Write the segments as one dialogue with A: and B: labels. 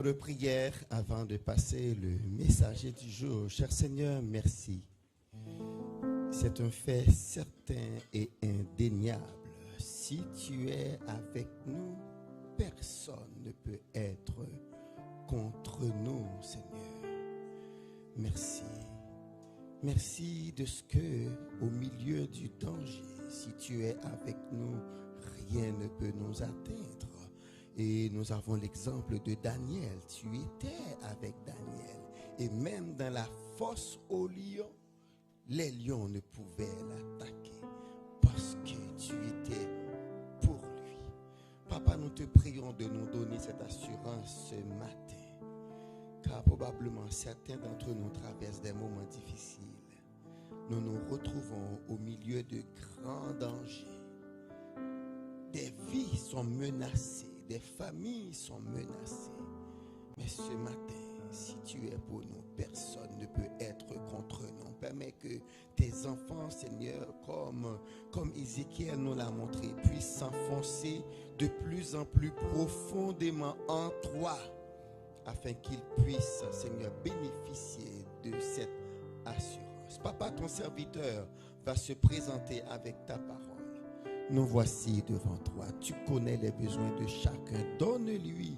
A: De prière avant de passer le messager du jour. Cher Seigneur, merci. C'est un fait certain et indéniable. Si tu es avec nous, personne ne peut être contre nous, Seigneur. Merci. Merci de ce que, au milieu du danger, si tu es avec nous, rien ne peut nous atteindre. Et nous avons l'exemple de Daniel. Tu étais avec Daniel. Et même dans la fosse aux lions, les lions ne pouvaient l'attaquer parce que tu étais pour lui. Papa, nous te prions de nous donner cette assurance ce matin. Car probablement certains d'entre nous traversent des moments difficiles. Nous nous retrouvons au milieu de grands dangers. Des vies sont menacées. Des familles sont menacées. Mais ce matin, si tu es pour nous, personne ne peut être contre nous. Permets que tes enfants, Seigneur, comme Ézéchiel nous l'a montré, puissent s'enfoncer de plus en plus profondément en toi, afin qu'ils puissent, Seigneur, bénéficier de cette assurance. Papa, ton serviteur va se présenter avec ta parole. Nous voici devant toi. Tu connais les besoins de chacun. Donne-lui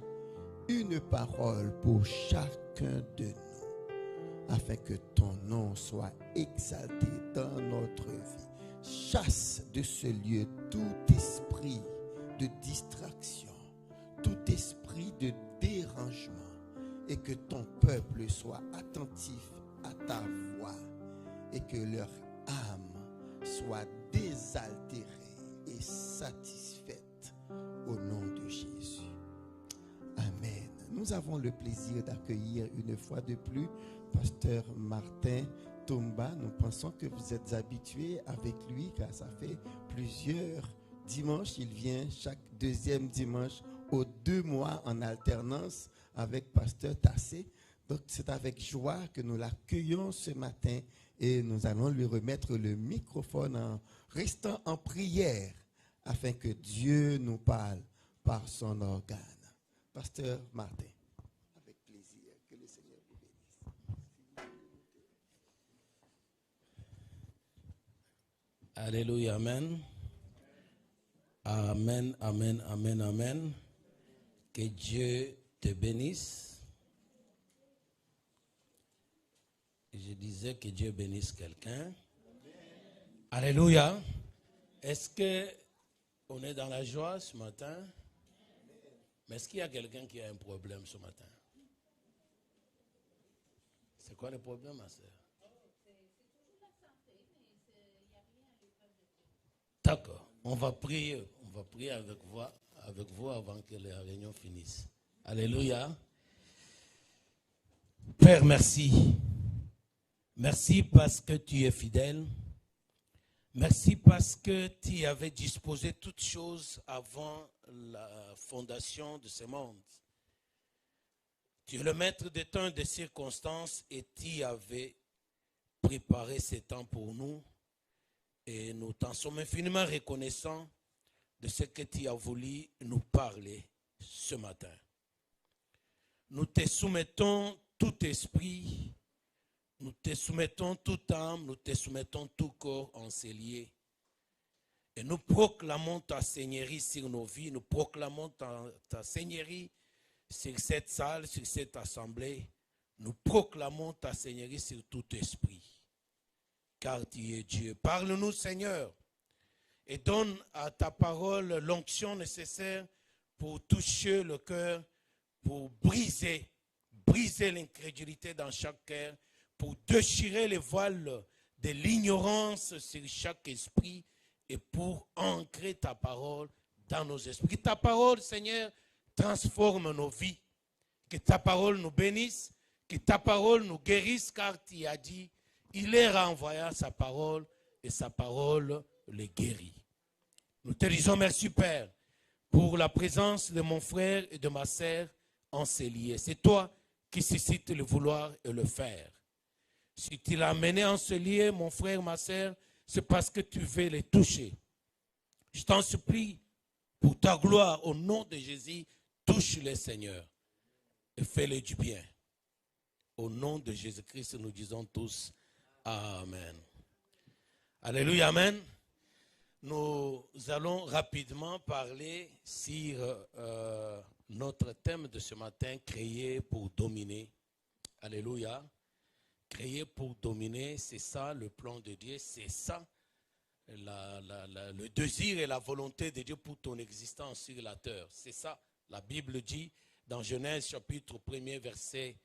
A: une parole pour chacun de nous, afin que ton nom soit exalté dans notre vie. Chasse de ce lieu tout esprit de distraction, tout esprit de dérangement, et que ton peuple soit attentif à ta voix, et que leur âme soit désaltérée et satisfaite au nom de Jésus. Amen. Nous avons le plaisir d'accueillir une fois de plus Pasteur Martin Tomba. Nous pensons que vous êtes habitués avec lui car ça fait plusieurs dimanches. Il vient chaque deuxième dimanche aux 2 mois en alternance avec Pasteur Tassé. Donc c'est avec joie que nous l'accueillons ce matin et nous allons lui remettre le microphone en restant en prière afin que Dieu nous parle par son organe. Pasteur Martin, avec plaisir, que le Seigneur vous bénisse.
B: Alléluia, amen. Amen, amen, amen, amen. Que Dieu te bénisse. Je disais que Dieu bénisse quelqu'un. Alléluia. Est-ce qu'on est dans la joie ce matin? Mais est-ce qu'il y a quelqu'un qui a un problème ce matin? C'est quoi le problème, ma soeur?
C: C'est toujours la santé, mais il n'y a rien à l'épreuve de Dieu.
B: D'accord. On va prier avec vous avant que la réunion finisse. Alléluia. Père, merci. Merci parce que tu es fidèle. Merci parce que tu avais disposé toutes choses avant la fondation de ce monde. Tu es le maître des temps et des circonstances et tu avais préparé ces temps pour nous. Et nous t'en sommes infiniment reconnaissants de ce que tu as voulu nous parler ce matin. Nous te soumettons tout esprit, nous te soumettons toute âme, nous te soumettons tout corps encellier. Et nous proclamons ta seigneurie sur nos vies, nous proclamons ta seigneurie sur cette salle, sur cette assemblée. Nous proclamons ta seigneurie sur tout esprit. Car tu es Dieu. Parle-nous, Seigneur, et donne à ta parole l'onction nécessaire pour toucher le cœur, pour briser l'incrédulité dans chaque cœur, pour déchirer les voiles de l'ignorance sur chaque esprit et pour ancrer ta parole dans nos esprits. Que ta parole, Seigneur, transforme nos vies. Que ta parole nous bénisse, que ta parole nous guérisse, car tu as dit, il leur a envoyé sa parole et sa parole les guérit. Nous te disons merci, Père, pour la présence de mon frère et de ma sœur en ces lieux. C'est toi qui suscites le vouloir et le faire. Si tu l'as amené en ce lieu, mon frère, ma sœur, c'est parce que tu veux les toucher. Je t'en supplie, pour ta gloire, au nom de Jésus, touche-les, Seigneur. et fais-le du bien. Au nom de Jésus-Christ, nous disons tous Amen. Alléluia, Amen. Nous allons rapidement parler sur notre thème de ce matin, créer pour dominer. Alléluia. Créer pour dominer, c'est ça le plan de Dieu, c'est ça le désir et la volonté de Dieu pour ton existence sur la terre. C'est ça, la Bible dit dans Genèse chapitre 1er verset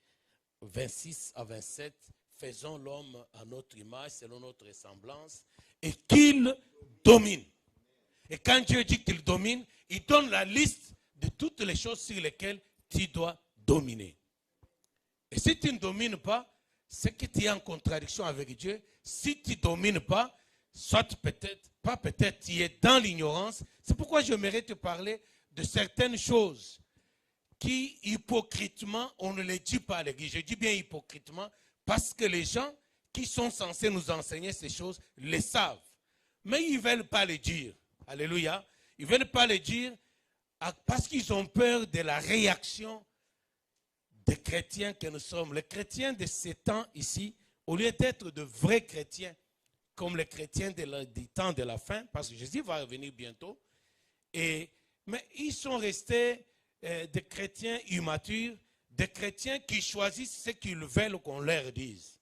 B: 26 à 27, faisons l'homme à notre image, selon notre ressemblance, et qu'il domine. Et quand Dieu dit qu'il domine, il donne la liste de toutes les choses sur lesquelles tu dois dominer. Et si tu ne domines pas, c'est que tu es en contradiction avec Dieu. Si tu ne domines pas, soit peut-être, pas peut-être, tu es dans l'ignorance. C'est pourquoi j'aimerais te parler de certaines choses qui, hypocritement, on ne les dit pas à l'église. Je dis bien hypocritement, parce que les gens qui sont censés nous enseigner ces choses les savent. Mais ils ne veulent pas les dire. Alléluia. Ils ne veulent pas les dire parce qu'ils ont peur de la réaction des chrétiens que nous sommes. Les chrétiens de ces temps ici, au lieu d'être de vrais chrétiens, comme les chrétiens du temps de la fin, parce que Jésus va revenir bientôt, mais ils sont restés des chrétiens immatures, des chrétiens qui choisissent ce qu'ils veulent qu'on leur dise.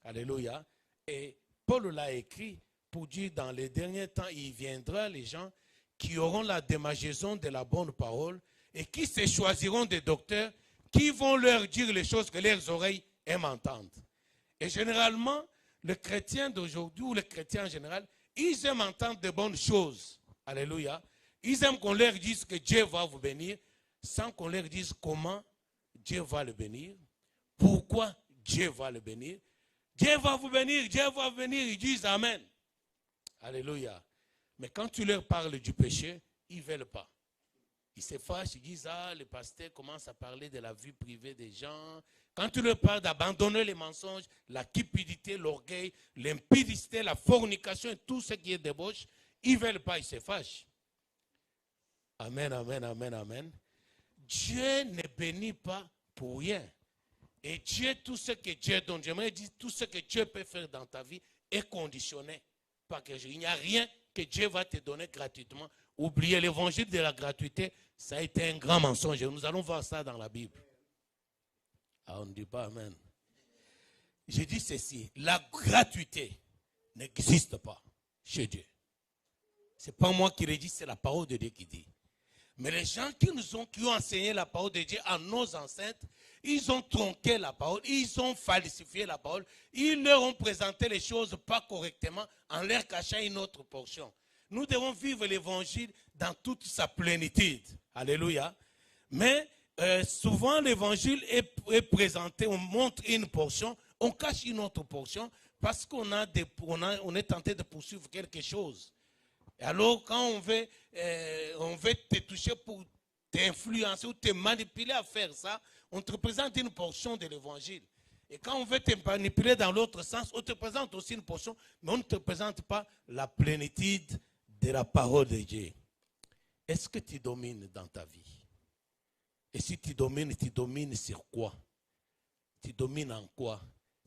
B: Alléluia. Et Paul l'a écrit pour dire dans les derniers temps, il viendra les gens qui auront la démangeaison de la bonne parole et qui se choisiront des docteurs qui vont leur dire les choses que leurs oreilles aiment entendre. Et généralement, les chrétiens d'aujourd'hui ou les chrétiens en général, ils aiment entendre de bonnes choses. Alléluia. Ils aiment qu'on leur dise que Dieu va vous bénir sans qu'on leur dise comment Dieu va le bénir, pourquoi Dieu va le bénir. Dieu va vous bénir, Dieu va venir, ils disent Amen. Alléluia. Mais quand tu leur parles du péché, ils ne veulent pas. Ils se fâchent, ils disent, le pasteur commence à parler de la vie privée des gens. Quand tu leur parles d'abandonner les mensonges, la cupidité, l'orgueil, l'impudicité, la fornication et tout ce qui est débauche, ils ne veulent pas, ils se fâchent. Amen, amen, amen, amen. Dieu ne bénit pas pour rien. Et Dieu, tout ce que Dieu donne, j'aimerais dire, tout ce que Dieu peut faire dans ta vie est conditionné. Parce qu'il n'y a rien que Dieu va te donner gratuitement. Oubliez l'évangile de la gratuité, ça a été un grand mensonge. Nous allons voir ça dans la Bible. Ah, on ne dit pas Amen. Je dis ceci, la gratuité n'existe pas chez Dieu. Ce n'est pas moi qui le dis, c'est la parole de Dieu qui dit. Mais les gens qui ont enseigné la parole de Dieu à nos ancêtres, ils ont tronqué la parole, ils ont falsifié la parole, ils leur ont présenté les choses pas correctement en leur cachant une autre portion. Nous devons vivre l'évangile dans toute sa plénitude. Alléluia. Mais souvent l'évangile est présenté, on montre une portion, on cache une autre portion parce qu'on est tenté de poursuivre quelque chose. Et alors quand on veut te toucher pour t'influencer ou te manipuler à faire ça, on te présente une portion de l'évangile. Et quand on veut te manipuler dans l'autre sens, on te présente aussi une portion, mais on ne te présente pas la plénitude de la parole de Dieu. Est-ce que tu domines dans ta vie? Et si tu domines sur quoi? Tu domines en quoi?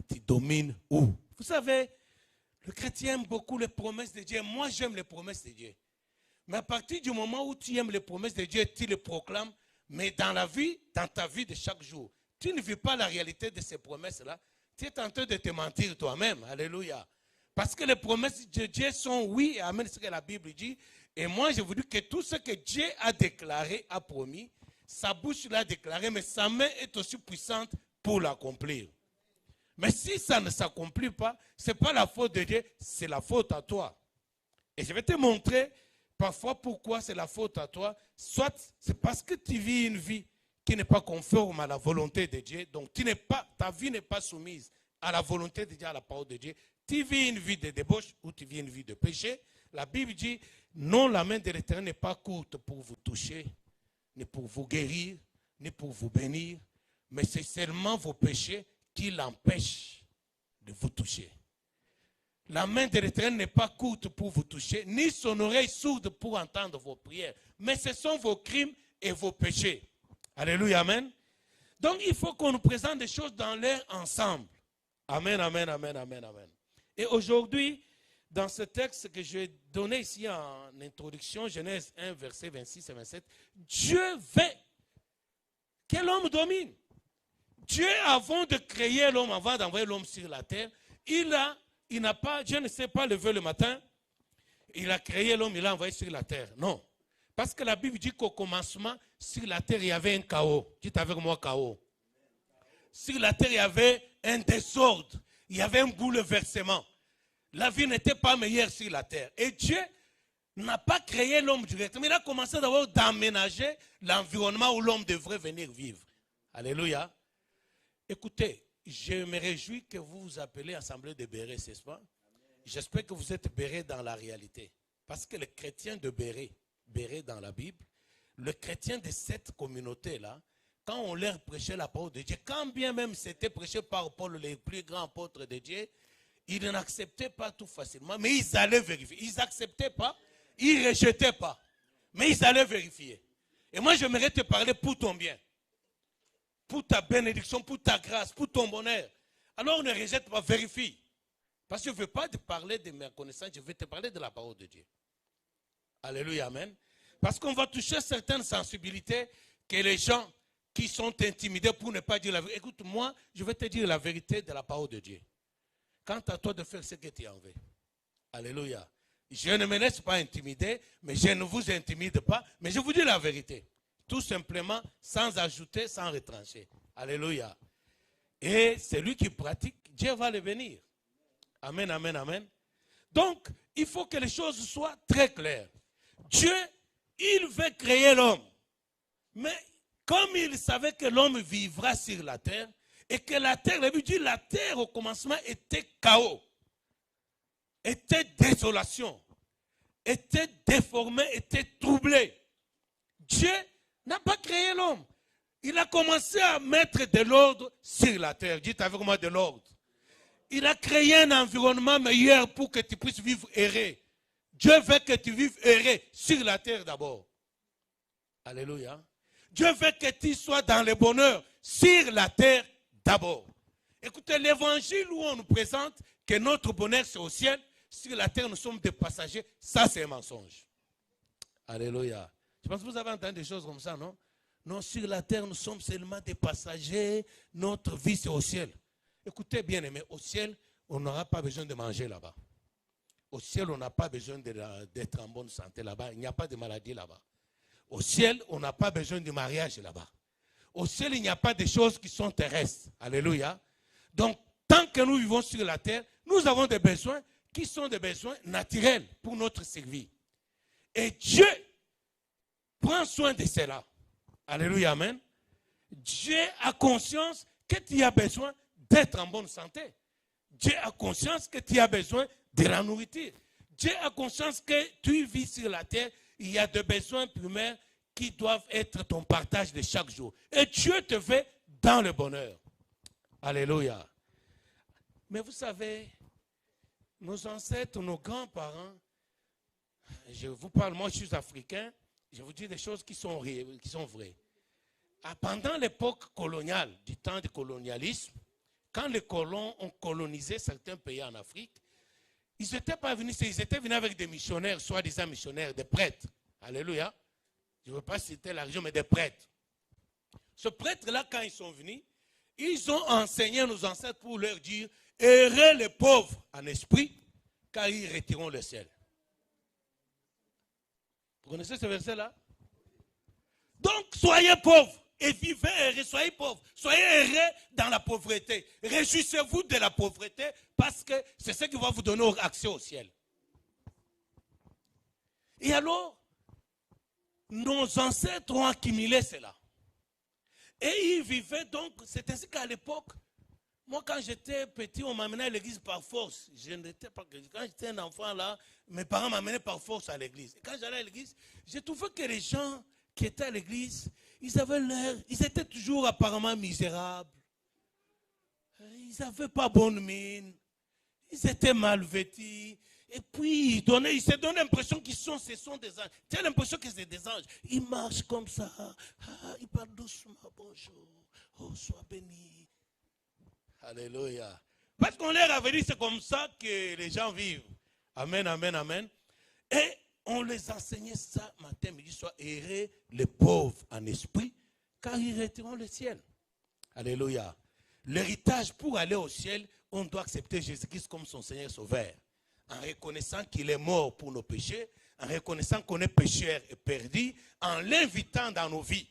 B: Tu domines où? Vous savez, le chrétien aime beaucoup les promesses de Dieu. Moi, j'aime les promesses de Dieu. Mais à partir du moment où tu aimes les promesses de Dieu, tu les proclames, mais dans ta vie de chaque jour, tu ne vis pas la réalité de ces promesses-là. Tu es en train de te mentir toi-même. Alléluia. Parce que les promesses de Dieu sont oui et amen, c'est ce que la Bible dit. Et moi, je vous dis que tout ce que Dieu a déclaré, a promis, sa bouche l'a déclaré, mais sa main est aussi puissante pour l'accomplir. Mais si ça ne s'accomplit pas, ce n'est pas la faute de Dieu, c'est la faute à toi. Et je vais te montrer parfois pourquoi c'est la faute à toi. Soit c'est parce que tu vis une vie qui n'est pas conforme à la volonté de Dieu. Donc ta vie n'est pas soumise à la volonté de Dieu, à la parole de Dieu. Tu vis une vie de débauche ou tu vis une vie de péché. La Bible dit, non, la main de l'Éternel n'est pas courte pour vous toucher, ni pour vous guérir, ni pour vous bénir. Mais c'est seulement vos péchés qui l'empêchent de vous toucher. La main de l'Éternel n'est pas courte pour vous toucher, ni son oreille sourde pour entendre vos prières. Mais ce sont vos crimes et vos péchés. Alléluia, amen. Donc il faut qu'on nous présente des choses dans l'air ensemble. Amen, amen, amen, amen, amen. Et aujourd'hui, dans ce texte que je vais donner ici en introduction, Genèse 1, verset 26 et 27, Dieu veut que l'homme domine. Dieu, avant de créer l'homme, avant d'envoyer l'homme sur la terre, il n'a pas, Dieu ne s'est pas levé le matin, il a créé l'homme, il l'a envoyé sur la terre. Non. Parce que la Bible dit qu'au commencement, sur la terre, il y avait un chaos. Dites avec moi chaos. Sur la terre, il y avait un désordre. Il y avait un bouleversement. La vie n'était pas meilleure sur la terre. Et Dieu n'a pas créé l'homme directement. Il a commencé d'abord d'aménager l'environnement où l'homme devrait venir vivre. Alléluia. Écoutez, je me réjouis que vous vous appelez Assemblée de Béret, c'est pas? J'espère que vous êtes Béret dans la réalité. Parce que les chrétiens de Béret dans la Bible, le chrétien de cette communauté-là, quand on leur prêchait la parole de Dieu, quand bien même c'était prêché par Paul, les plus grands apôtres de Dieu, ils n'acceptaient pas tout facilement, mais ils allaient vérifier. Ils n'acceptaient pas, ils ne rejetaient pas, mais ils allaient vérifier. Et moi, j'aimerais te parler pour ton bien, pour ta bénédiction, pour ta grâce, pour ton bonheur. Alors ne rejette pas, vérifie. Parce que je ne veux pas te parler de mes connaissances, je veux te parler de la parole de Dieu. Alléluia, amen. Parce qu'on va toucher certaines sensibilités que les gens qui sont intimidés pour ne pas dire la vérité. Écoute, moi, je vais te dire la vérité de la parole de Dieu. Quant à toi de faire ce que tu en veux. Alléluia. Je ne me laisse pas intimider, mais je ne vous intimide pas, mais je vous dis la vérité. Tout simplement, sans ajouter, sans retrancher. Alléluia. Et celui qui pratique, Dieu va le bénir. Amen, amen, amen. Donc, il faut que les choses soient très claires. Dieu, il veut créer l'homme. Mais comme il savait que l'homme vivra sur la terre, et que la terre, la Bible dit, la terre au commencement était chaos, était désolation, était déformée, était troublée. Dieu n'a pas créé l'homme. Il a commencé à mettre de l'ordre sur la terre. Dites avec moi de l'ordre. Il a créé un environnement meilleur pour que tu puisses vivre heureux. Dieu veut que tu vives heureux sur la terre d'abord. Alléluia. Dieu veut que tu sois dans le bonheur sur la terre d'abord. Écoutez, l'évangile où on nous présente que notre bonheur c'est au ciel, sur la terre nous sommes des passagers, ça c'est un mensonge. Alléluia. Je pense que vous avez entendu des choses comme ça, non? Non, sur la terre nous sommes seulement des passagers, notre vie c'est au ciel. Écoutez bien aimé, au ciel on n'aura pas besoin de manger là-bas. Au ciel on n'a pas besoin d'être en bonne santé là-bas, il n'y a pas de maladie là-bas. Au ciel, on n'a pas besoin de mariage là-bas. Au ciel, il n'y a pas de choses qui sont terrestres. Alléluia. Donc, tant que nous vivons sur la terre, nous avons des besoins qui sont des besoins naturels pour notre survie. Et Dieu prend soin de cela. Alléluia, amen. Dieu a conscience que tu as besoin d'être en bonne santé. Dieu a conscience que tu as besoin de la nourriture. Dieu a conscience que tu vis sur la terre. Il y a des besoins primaires qui doivent être ton partage de chaque jour. Et Dieu te fait dans le bonheur. Alléluia. Mais vous savez, nos ancêtres, nos grands-parents, je vous parle, moi je suis africain, je vous dis des choses qui sont vraies. Pendant l'époque coloniale, du temps du colonialisme, quand les colons ont colonisé certains pays en Afrique, ils n'étaient pas venus, ils étaient venus avec des missionnaires, soi-disant missionnaires, des prêtres. Alléluia. Je ne veux pas citer la région, mais des prêtres. Ce prêtre-là, quand ils sont venus, ils ont enseigné nos ancêtres pour leur dire, heureux les pauvres en esprit, car ils retireront le ciel. Vous connaissez ce verset-là? Donc, soyez pauvres et vivez heureux, soyez pauvres. Soyez heureux dans la pauvreté. Réjouissez-vous de la pauvreté parce que c'est ce qui va vous donner accès au ciel. Et alors, nos ancêtres ont accumulé cela. Et ils vivaient donc, c'est ainsi qu'à l'époque, moi quand j'étais petit, on m'amenait à l'église par force. Quand j'étais un enfant là, mes parents m'amenaient par force à l'église. Et quand j'allais à l'église, j'ai trouvé que les gens qui étaient à l'église, ils étaient toujours apparemment misérables. Ils n'avaient pas bonne mine. Ils étaient mal vêtus. Et puis, il se donne l'impression ce sont des anges. Tu as l'impression que c'est des anges. Ils marchent comme ça. Ils parlent doucement. Bonjour. Oh, sois béni. Alléluia. Parce qu'on leur avait dit, c'est comme ça que les gens vivent. Amen, amen, amen. Et on les enseignait ça matin, midi, soir. Errer les pauvres en esprit, car ils hériteront le ciel. Alléluia. L'héritage pour aller au ciel, on doit accepter Jésus-Christ comme son Seigneur Sauveur. En reconnaissant qu'il est mort pour nos péchés, en reconnaissant qu'on est pécheur et perdu, en l'invitant dans nos vies,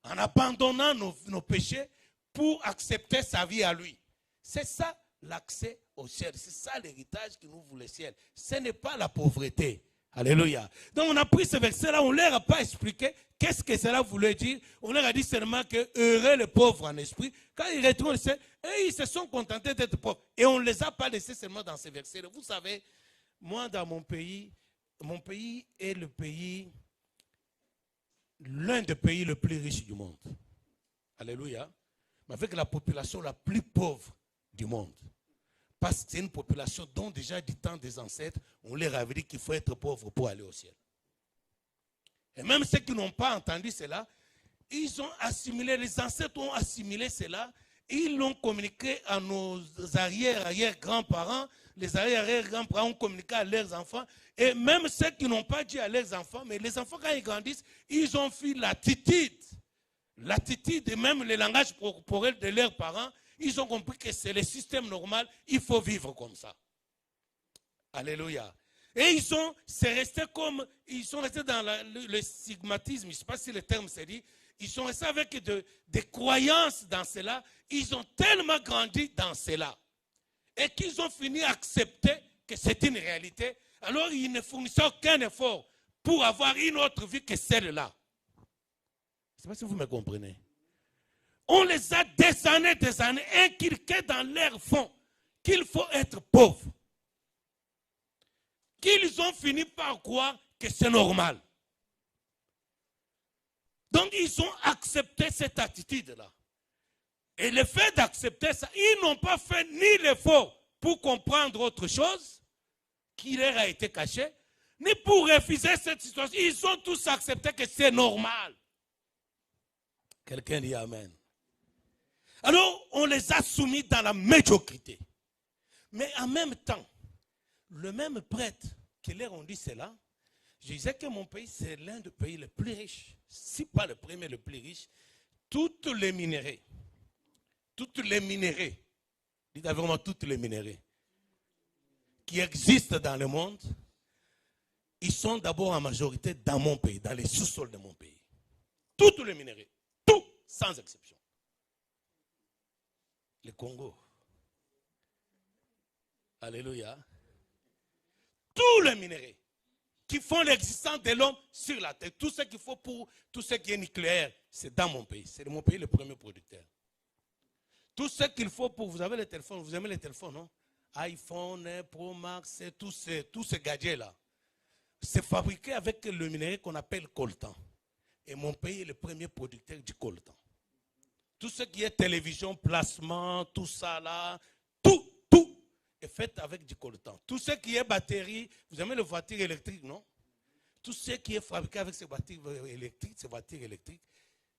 B: en abandonnant nos péchés pour accepter sa vie à lui. C'est ça l'accès au ciel, c'est ça l'héritage qui nous ouvre le ciel. Ce n'est pas la pauvreté. Alléluia. Donc on a pris ce verset-là, on ne leur a pas expliqué qu'est-ce que cela voulait dire. On leur a dit seulement que heureux les pauvres en esprit. Quand ils retournent, et ils se sont contentés d'être pauvres. Et on ne les a pas laissés seulement dans ces versets-là. Vous savez, moi dans mon pays est le pays, l'un des pays les plus riches du monde. Alléluia. Mais avec la population la plus pauvre du monde. Parce que c'est une population dont déjà du temps des ancêtres, on leur avait dit qu'il faut être pauvre pour aller au ciel. Et même ceux qui n'ont pas entendu cela, ils ont assimilé, les ancêtres ont assimilé cela, ils l'ont communiqué à nos arrière-grands-parents, les arrière-grands-parents ont communiqué à leurs enfants, et même ceux qui n'ont pas dit à leurs enfants, mais les enfants quand ils grandissent, ils ont fait l'attitude, et même le langage corporel de leurs parents. Ils ont compris que c'est le système normal, il faut vivre comme ça. Alléluia. Et ils sont restés dans le stigmatisme, je ne sais pas si le terme se dit, ils sont restés avec des croyances dans cela, ils ont tellement grandi dans cela, et qu'ils ont fini à accepter que c'est une réalité, alors ils ne fournissaient aucun effort pour avoir une autre vie que celle-là. Je ne sais pas si vous me comprenez. On les a des années inculqués dans leur fond qu'il faut être pauvre. Qu'ils ont fini par croire que c'est normal. Donc ils ont accepté cette attitude-là. Et le fait d'accepter ça, ils n'ont pas fait ni l'effort pour comprendre autre chose qui leur a été caché, ni pour refuser cette situation. Ils ont tous accepté que c'est normal. Quelqu'un dit Amen. Alors, on les a soumis dans la médiocrité. Mais en même temps, le même prêtre qui leur ont dit cela, je disais que mon pays, c'est l'un des pays les plus riches, si pas le premier le plus riche. Toutes les minéraux, dites vraiment toutes les minéraux qui existent dans le monde, ils sont d'abord en majorité dans mon pays, dans les sous-sols de mon pays. Toutes les minéraux, tout, sans exception. Le Congo. Alléluia. Tous les minéraux qui font l'existence de l'homme sur la terre, tout ce qu'il faut pour tout ce qui est nucléaire, c'est dans mon pays. C'est mon pays le premier producteur. Tout ce qu'il faut pour, vous avez les téléphones, vous aimez les téléphones, non? iPhone, Pro Max, tous ces gadgets-là. C'est fabriqué avec le minerai qu'on appelle coltan. Et mon pays est le premier producteur du coltan. Tout ce qui est télévision, placement, tout ça là, tout est fait avec du coltan. Tout ce qui est batterie, vous aimez les voitures électriques, non? Tout ce qui est fabriqué avec ces voitures électriques,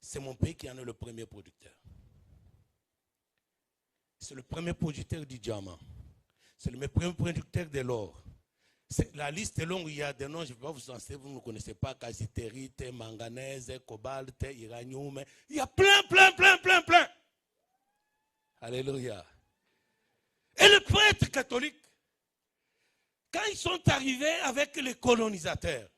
B: c'est mon pays qui en est le premier producteur. C'est le premier producteur du diamant. C'est le premier producteur de l'or. La liste est longue, il y a des noms, je ne vais pas vous en citer, vous ne connaissez pas, casitérite, manganèse, cobalt, uranium. Il y a plein. Alléluia. Et le prêtre catholique, quand ils sont arrivés avec les colonisateurs,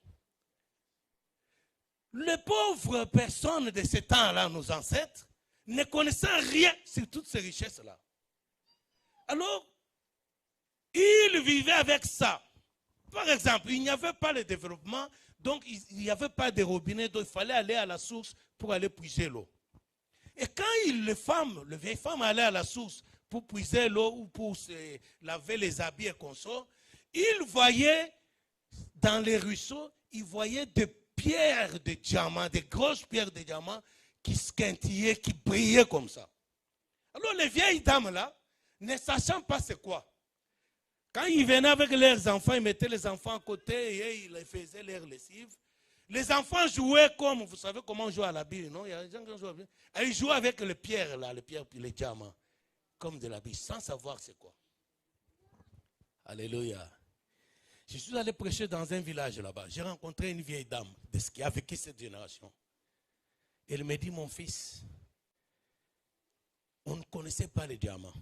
B: les pauvres personnes de ce temps-là, nos ancêtres, ne connaissant rien sur toutes ces richesses-là. Alors, ils vivaient avec ça. Par exemple, il n'y avait pas le développement, donc il n'y avait pas de robinet, donc il fallait aller à la source pour aller puiser l'eau. Et quand les vieilles femmes allaient à la source pour puiser l'eau ou pour se laver les habits et consorts, ils voyaient dans les ruisseaux, ils voyaient des pierres de diamants, des grosses pierres de diamants qui scintillaient, qui brillaient comme ça. Alors les vieilles dames là, ne sachant pas c'est quoi, Quand ils venaient avec leurs enfants, ils mettaient les enfants à côté et ils faisaient leur lessive. Les enfants jouaient comme, vous savez comment on joue à la bille, non? Il y a des gens qui jouent à la bille. Et ils jouaient avec les pierres, là, les pierres puis les diamants, comme de la bille, sans savoir c'est quoi. Alléluia. Je suis allé prêcher dans un village là-bas. J'ai rencontré une vieille dame qui a vécu cette génération. Elle me dit, mon fils, on ne connaissait pas les diamants.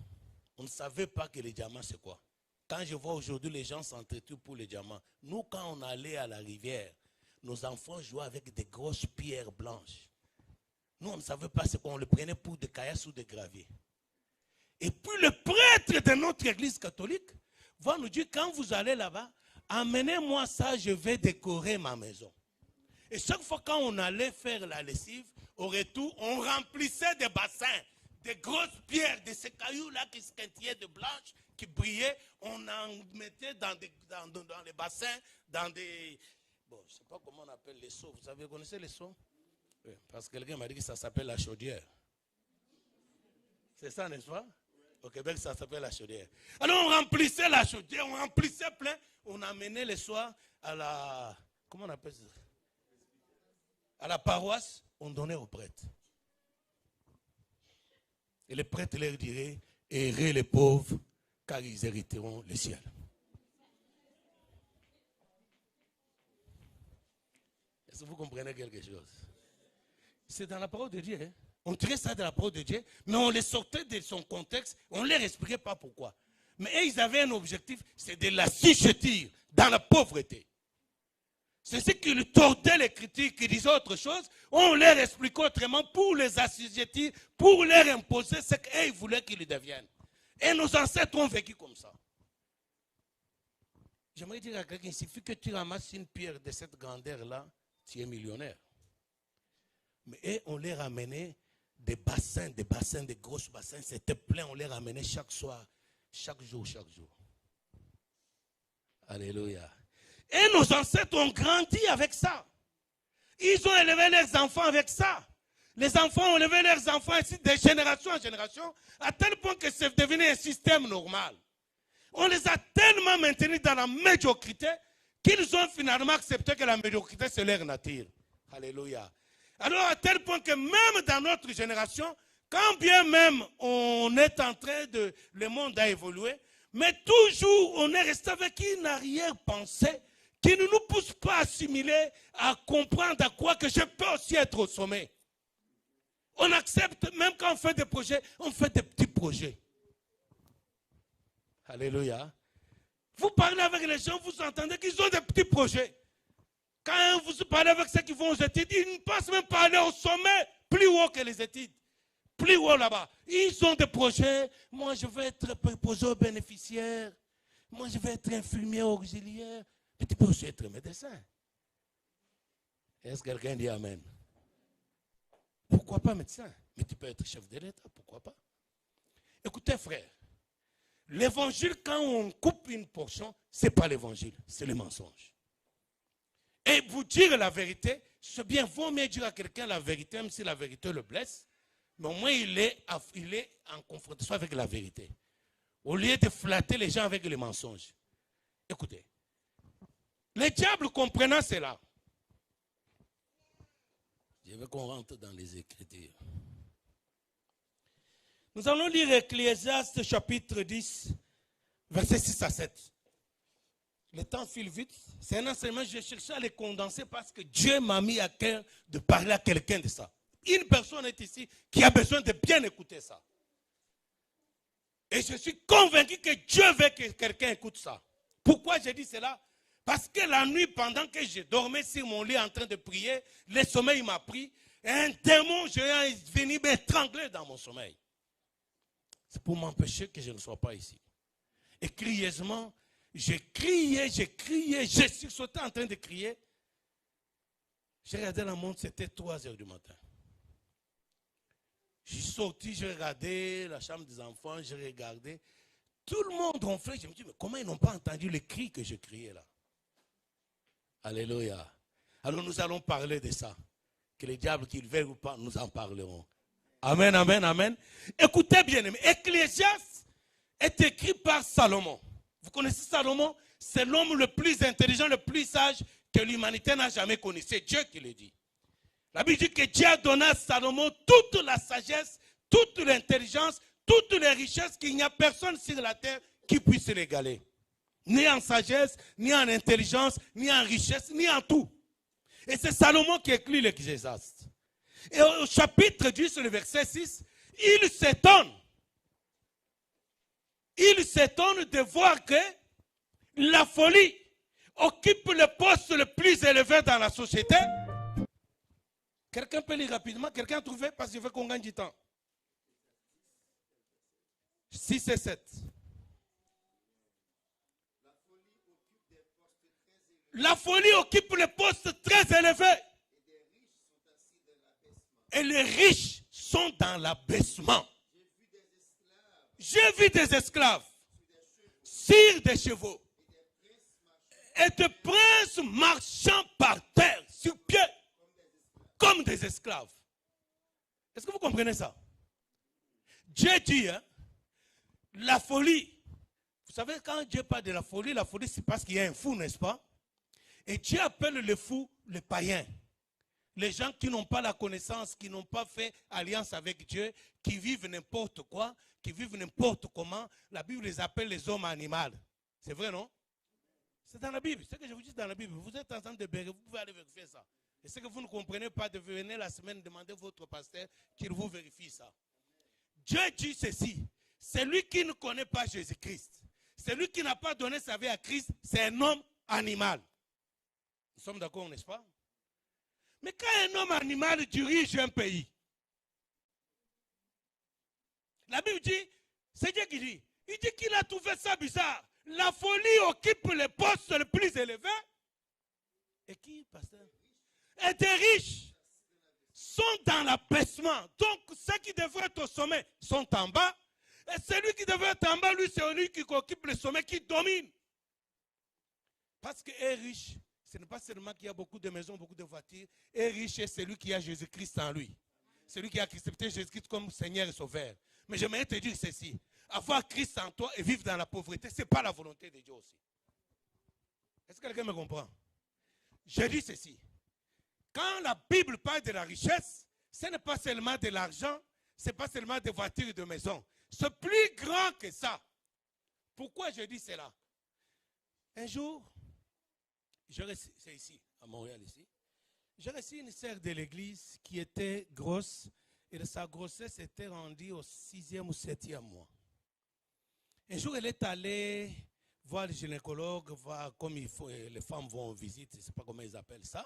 B: On ne savait pas que les diamants c'est quoi. Quand je vois aujourd'hui les gens s'entretuent pour les diamants, nous quand on allait à la rivière, nos enfants jouaient avec des grosses pierres blanches. Nous on ne savait pas ce qu'on le prenait pour des caillasses ou des graviers. Et puis le prêtre de notre église catholique va nous dire, quand vous allez là-bas, amenez-moi ça, je vais décorer ma maison. Et chaque fois quand on allait faire la lessive, au retour, on remplissait des bassins, des grosses pierres, de ces cailloux-là qui scintillaient de blanches, qui brillaient. On en mettait dans les bassins, dans des... Bon, je ne sais pas comment on appelle les seaux. Vous connaissez les seaux? Oui, parce que quelqu'un m'a dit que ça s'appelle la chaudière. C'est ça, n'est-ce pas? Au Québec, ça s'appelle la chaudière. Alors, on remplissait la chaudière, on remplissait plein. On amenait les soirs à la... Comment on appelle ça? À la paroisse, on donnait aux prêtres. Et les prêtres leur diraient, errez les pauvres, car ils hériteront le ciel. Est-ce que vous comprenez quelque chose? C'est dans la parole de Dieu. Hein? On tirait ça de la parole de Dieu, mais on les sortait de son contexte, on ne leur expliquait pas pourquoi. Mais eux, ils avaient un objectif, c'est de la sujetir dans la pauvreté. C'est ce qui lui tordait les critiques, qui disaient autre chose. On leur expliquait autrement pour les assujettir, pour leur imposer ce qu'ils voulaient qu'ils deviennent. Et nos ancêtres ont vécu comme ça. J'aimerais dire à quelqu'un, il suffit que tu ramasses une pierre de cette grandeur-là, tu es millionnaire. Mais eux, on leur ramenait des bassins, des grosses bassins. C'était plein, on les ramenait chaque soir, chaque jour. Alléluia. Et nos ancêtres ont grandi avec ça. Ils ont élevé leurs enfants avec ça. Les enfants ont élevé leurs enfants ici de génération en génération, à tel point que c'est devenu un système normal. On les a tellement maintenus dans la médiocrité qu'ils ont finalement accepté que la médiocrité c'est leur nature. Alléluia. Alors à tel point que même dans notre génération, quand bien même on est en train de... Le monde a évolué, mais toujours on est resté avec une arrière-pensée qui ne nous pousse pas à assimiler, à comprendre à quoi que je peux aussi être au sommet. On accepte, même quand on fait des projets, on fait des petits projets. Alléluia. Vous parlez avec les gens, vous entendez qu'ils ont des petits projets. Quand vous parlez avec ceux qui vont aux études, ils ne passent même pas aller au sommet, plus haut que les études. Plus haut là-bas. Ils ont des projets. Moi, je vais être préposé aux bénéficiaires. Moi, je vais être infirmier auxiliaire. Mais tu peux aussi être médecin. Est-ce que quelqu'un dit Amen? Pourquoi pas médecin? Mais tu peux être chef de l'État, pourquoi pas? Écoutez, frère, l'évangile, quand on coupe une portion, ce n'est pas l'évangile, c'est le mensonge. Et vous dire la vérité, c'est bien, vaut mieux dire à quelqu'un la vérité, même si la vérité le blesse, mais au moins il est en confrontation avec la vérité. Au lieu de flatter les gens avec les mensonges. Écoutez, le diable comprenant cela, je veux qu'on rentre dans les Écritures. Nous allons lire Ecclésiaste chapitre 10, versets 6 à 7. Le temps file vite. C'est un enseignement, j'ai cherché à les condenser parce que Dieu m'a mis à cœur de parler à quelqu'un de ça. Une personne est ici qui a besoin de bien écouter ça. Et je suis convaincu que Dieu veut que quelqu'un écoute ça. Pourquoi j'ai dit cela? Parce que la nuit, pendant que je dormais sur mon lit en train de prier, le sommeil m'a pris. Et un démon géant est venu m'étrangler dans mon sommeil. C'est pour m'empêcher que je ne sois pas ici. Et crieusement, j'ai crié, j'ai sursauté en train de crier. J'ai regardé la montre, c'était 3 heures du matin. Je suis sorti, j'ai regardé la chambre des enfants, j'ai regardé. Tout le monde ronflait. Je me dis, mais comment ils n'ont pas entendu les cris que je criais là? Alléluia. Alors nous allons parler de ça. Que les diables, qu'ils veulent ou pas, nous en parlerons. Amen, amen, amen. Écoutez bien, Ecclésiaste est écrit par Salomon. Vous connaissez Salomon? C'est l'homme le plus intelligent, le plus sage que l'humanité n'a jamais connu. C'est Dieu qui le dit. La Bible dit que Dieu a donné à Salomon toute la sagesse, toute l'intelligence, toutes les richesses qu'il n'y a personne sur la terre qui puisse l'égaler. Ni en sagesse, ni en intelligence, ni en richesse, ni en tout. Et c'est Salomon qui écrit l'Ecclésiaste. Et au chapitre 10, le verset 6, il s'étonne. Il s'étonne de voir que la folie occupe le poste le plus élevé dans la société. Quelqu'un peut lire rapidement? Quelqu'un a trouvé? Parce que je veux qu'on gagne du temps. 6 et 7. La folie occupe le poste très élevé. Et les riches sont dans l'abaissement. J'ai vu des esclaves sur des chevaux et des princes marchant par terre, sur pied, comme des esclaves. Est-ce que vous comprenez ça? Dieu dit, hein, la folie. Vous savez, quand Dieu parle de la folie c'est parce qu'il y a un fou, n'est-ce pas? Et Dieu appelle le fou les païens. Les gens qui n'ont pas la connaissance, qui n'ont pas fait alliance avec Dieu, qui vivent n'importe quoi, qui vivent n'importe comment, la Bible les appelle les hommes animaux. C'est vrai, non? C'est dans la Bible. Ce que je vous dis dans la Bible. Vous êtes en train de bérer, vous pouvez aller vérifier ça. Et ce que vous ne comprenez pas, de venir la semaine demander votre pasteur qu'il vous vérifie ça. Dieu dit ceci. Celui qui ne connaît pas Jésus-Christ, celui qui n'a pas donné sa vie à Christ, c'est un homme animal. Nous sommes d'accord, n'est-ce pas? Mais quand un homme animal dirige un pays, la Bible dit, c'est Dieu qui dit, il dit qu'il a trouvé ça bizarre. La folie occupe le poste le plus élevé. Et qui, pasteur? Et des riches sont dans l'abaissement. Donc, ceux qui devraient être au sommet sont en bas. Et celui qui devrait être en bas, lui, c'est celui qui occupe le sommet, qui domine. Parce qu'est riche, ce n'est pas seulement qu'il y a beaucoup de maisons, beaucoup de voitures. Est riche, c'est celui qui a Jésus-Christ en lui. Celui qui a accepté Jésus-Christ comme Seigneur et Sauveur. Mais j'aimerais te dire ceci. Avoir Christ en toi et vivre dans la pauvreté, ce n'est pas la volonté de Dieu aussi. Est-ce que quelqu'un me comprend? Je dis ceci. Quand la Bible parle de la richesse, ce n'est pas seulement de l'argent, ce n'est pas seulement des voitures et de maisons. C'est plus grand que ça. Pourquoi je dis cela? Un jour, c'est ici, à Montréal ici, j'ai reçu une sœur de l'église qui était grosse et sa grossesse était rendue au 6e ou 7e mois. Un jour, elle est allée voir le gynécologue, voir comme il faut, les femmes vont en visite, je ne sais pas comment ils appellent ça.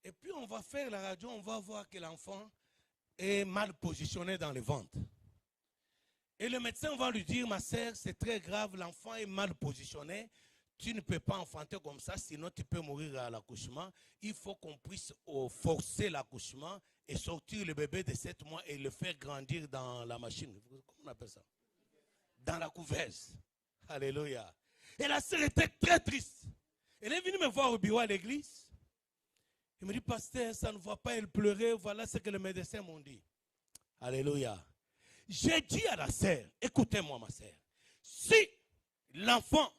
B: Et puis on va faire la radio, on va voir que l'enfant est mal positionné dans le ventre. Et le médecin va lui dire, ma sœur, c'est très grave, l'enfant est mal positionné. Tu ne peux pas enfanter comme ça, sinon tu peux mourir à l'accouchement. Il faut qu'on puisse forcer l'accouchement et sortir le bébé de 7 mois et le faire grandir dans la machine. Comment on appelle ça? Dans la couveuse. Alléluia. Et la sœur était très triste. Elle est venue me voir au bureau à l'église. Elle me dit, pasteur, ça ne va pas, elle pleurait. Voilà ce que les médecins m'ont dit. Alléluia. J'ai dit à la sœur, écoutez-moi ma sœur, si l'enfant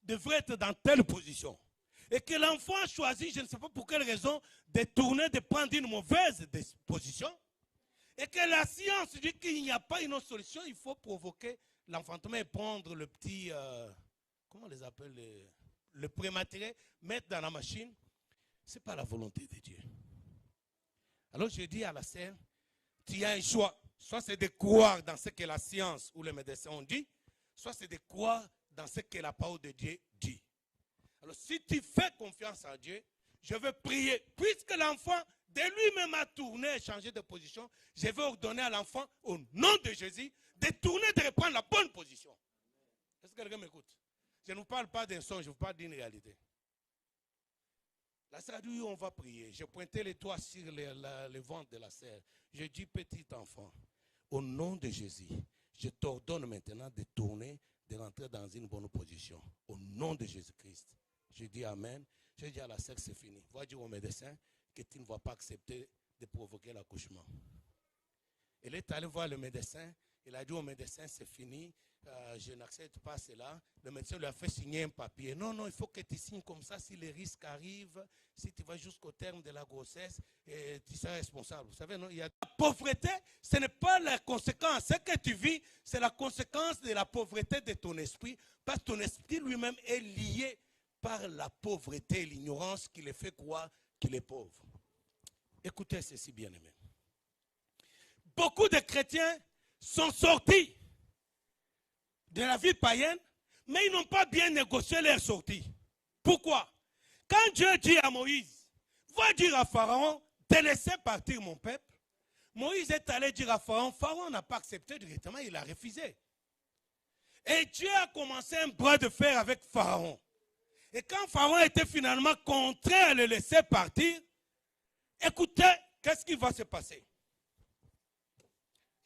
B: devrait être dans telle position et que l'enfant a choisi, je ne sais pas pour quelle raison, de tourner, de prendre une mauvaise position et que la science dit qu'il n'y a pas une autre solution, il faut provoquer l'enfantement et prendre le petit, comment on les appelle, le prématuré, mettre dans la machine. Ce n'est pas la volonté de Dieu. Alors je dis à la sœur, tu as un choix. Soit c'est de croire dans ce que la science ou les médecins ont dit, soit c'est de croire dans ce que la parole de Dieu dit. Alors si tu fais confiance à Dieu, je vais prier. Puisque l'enfant de lui-même a tourné et changé de position, je vais ordonner à l'enfant, au nom de Jésus, de tourner, de reprendre la bonne position. Est-ce que quelqu'un m'écoute? Je ne vous parle pas d'un songe, je vous parle d'une réalité. La sœur a dit, on va prier. Je pointais les doigts sur le ventre de la sœur. Je dis, petit enfant, au nom de Jésus, je t'ordonne maintenant de tourner, de rentrer dans une bonne position. Au nom de Jésus-Christ. Je dis Amen. Je dis à la sœur, c'est fini. Va dire au médecin que tu ne vas pas accepter de provoquer l'accouchement. Elle est allée voir le médecin. Il a dit au médecin, c'est fini, je n'accepte pas cela. Le médecin lui a fait signer un papier. Non, non, il faut que tu signes comme ça. Si les risques arrivent, si tu vas jusqu'au terme de la grossesse, tu seras responsable. Vous savez, non, il y a la pauvreté, ce n'est pas la conséquence. Ce que tu vis, c'est la conséquence de la pauvreté de ton esprit. Parce que ton esprit lui-même est lié par la pauvreté et l'ignorance qui le fait croire qu'il est pauvre. Écoutez ceci, bien-aimé. Beaucoup de chrétiens sont sortis de la vie païenne, mais ils n'ont pas bien négocié leur sortie. Pourquoi? Quand Dieu dit à Moïse, va dire à Pharaon, de laisser partir mon peuple, Moïse est allé dire à Pharaon, Pharaon n'a pas accepté directement, il a refusé. Et Dieu a commencé un bras de fer avec Pharaon. Et quand Pharaon était finalement contraint à le laisser partir, écoutez, qu'est-ce qui va se passer?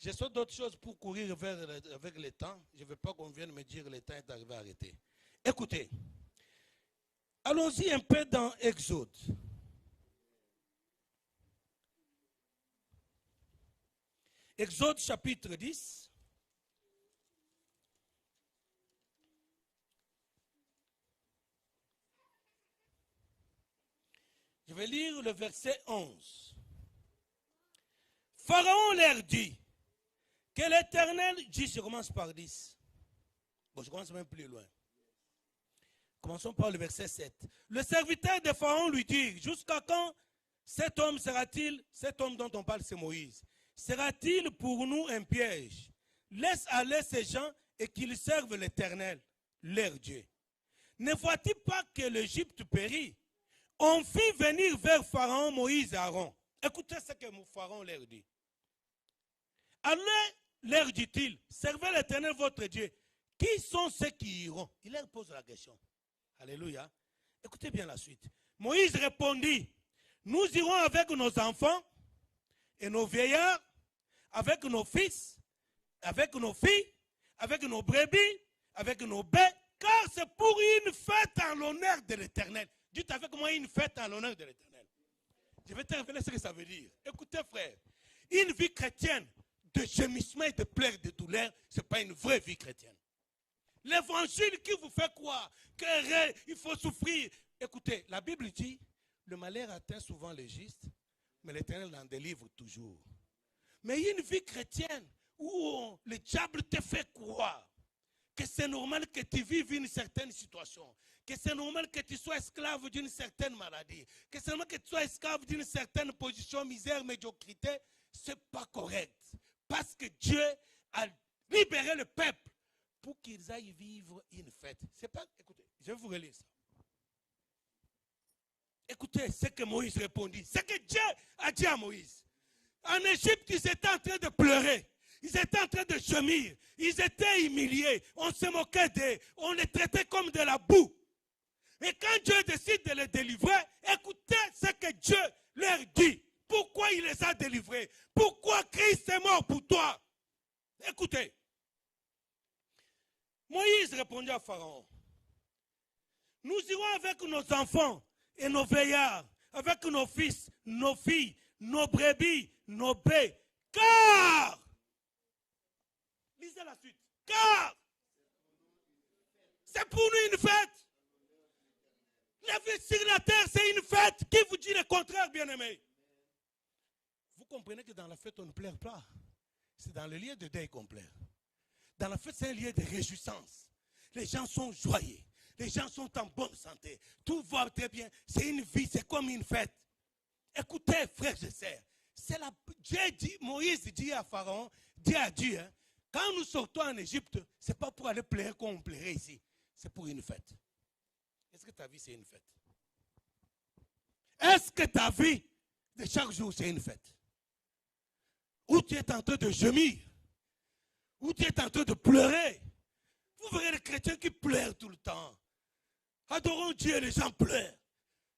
B: Je sais d'autres choses pour courir avec le temps. Je ne veux pas qu'on vienne me dire que le temps est arrivé à arrêter. Écoutez, allons-y un peu dans Exode. Exode chapitre 10. Je vais lire le verset 11. Pharaon leur dit que l'Éternel dit, je commence par 10. Bon, je commence même plus loin. Commençons par le verset 7. Le serviteur de Pharaon lui dit, jusqu'à quand cet homme sera-t-il, cet homme dont on parle c'est Moïse, sera-t-il pour nous un piège? Laisse aller ces gens et qu'ils servent l'Éternel, leur Dieu. Ne vois-tu pas que l'Égypte périt? On fit venir vers Pharaon Moïse et Aaron. Écoutez ce que Pharaon leur dit. Allez, leur dit-il, servez l'Éternel votre Dieu. Qui sont ceux qui iront? Il leur pose la question. Alléluia. Écoutez bien la suite. Moïse répondit, nous irons avec nos enfants et nos vieillards, avec nos fils, avec nos filles, avec nos brebis, avec nos bêtes, car c'est pour une fête en l'honneur de l'Éternel. Dites avec moi une fête en l'honneur de l'Éternel. Je vais te révéler ce que ça veut dire. Écoutez frère, une vie chrétienne de gémissement et de pleurs et de douleur, ce n'est pas une vraie vie chrétienne. L'évangile qui vous fait croire qu'il faut souffrir. Écoutez, la Bible dit, le malheur atteint souvent les justes, mais l'Éternel en délivre toujours. Mais une vie chrétienne où le diable te fait croire que c'est normal que tu vives une certaine situation, que c'est normal que tu sois esclave d'une certaine maladie, que c'est normal que tu sois esclave d'une certaine position, misère, médiocrité, ce n'est pas correct. Parce que Dieu a libéré le peuple pour qu'ils aillent vivre une fête. C'est pas, écoutez, je vais vous relire ça. Écoutez ce que Moïse répondit, ce que Dieu a dit à Moïse. En Égypte, ils étaient en train de pleurer. Ils étaient en train de gémir. Ils étaient humiliés. On se moquait d'eux. On les traitait comme de la boue. Et quand Dieu décide de les délivrer, écoutez ce que Dieu leur dit. Pourquoi il les a délivrés? Pourquoi Christ est mort pour toi? Écoutez. Moïse répondit à Pharaon. Nous irons avec nos enfants et nos veillards, avec nos fils, nos filles, nos brebis, nos bêtes. Car, lisez la suite, car c'est pour nous une fête. La vie sur la terre, c'est une fête. Qui vous dit le contraire, bien-aimé? Vous comprenez que dans la fête, on ne pleure pas. C'est dans le lieu de deuil qu'on pleure. Dans la fête, c'est un lieu de réjouissance. Les gens sont joyeux. Les gens sont en bonne santé. Tout va très bien. C'est une vie, c'est comme une fête. Écoutez, frères et sœurs, Dieu dit, Moïse dit à Pharaon, dit à Dieu, hein, quand nous sortons en Égypte, ce n'est pas pour aller pleurer comme on pleurait ici. C'est pour une fête. Est-ce que ta vie, c'est une fête? Est-ce que ta vie de chaque jour, c'est une fête? Où tu es en train de gémir? Où tu es en train de pleurer? Vous verrez les chrétiens qui pleurent tout le temps. Adorons Dieu, les gens pleurent.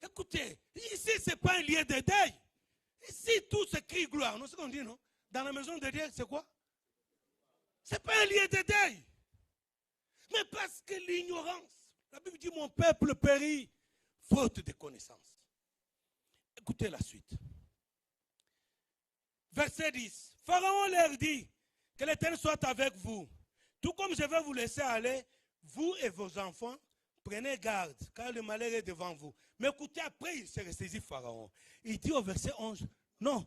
B: Écoutez, ici, ce n'est pas un lieu de deuil. Ici, tout se crie gloire. Non, c'est ce qu'on dit, non? Dans la maison de Dieu, c'est quoi? Ce n'est pas un lieu de deuil. Mais parce que l'ignorance, la Bible dit, mon peuple périt, faute de connaissance. Écoutez la suite. Verset 10. Pharaon leur dit Que l'Éternel soit avec vous. Tout comme je vais vous laisser aller, vous et vos enfants, prenez garde, car le malheur est devant vous. Mais écoutez, après, il s'est ressaisi Pharaon. Il dit au verset 11, non.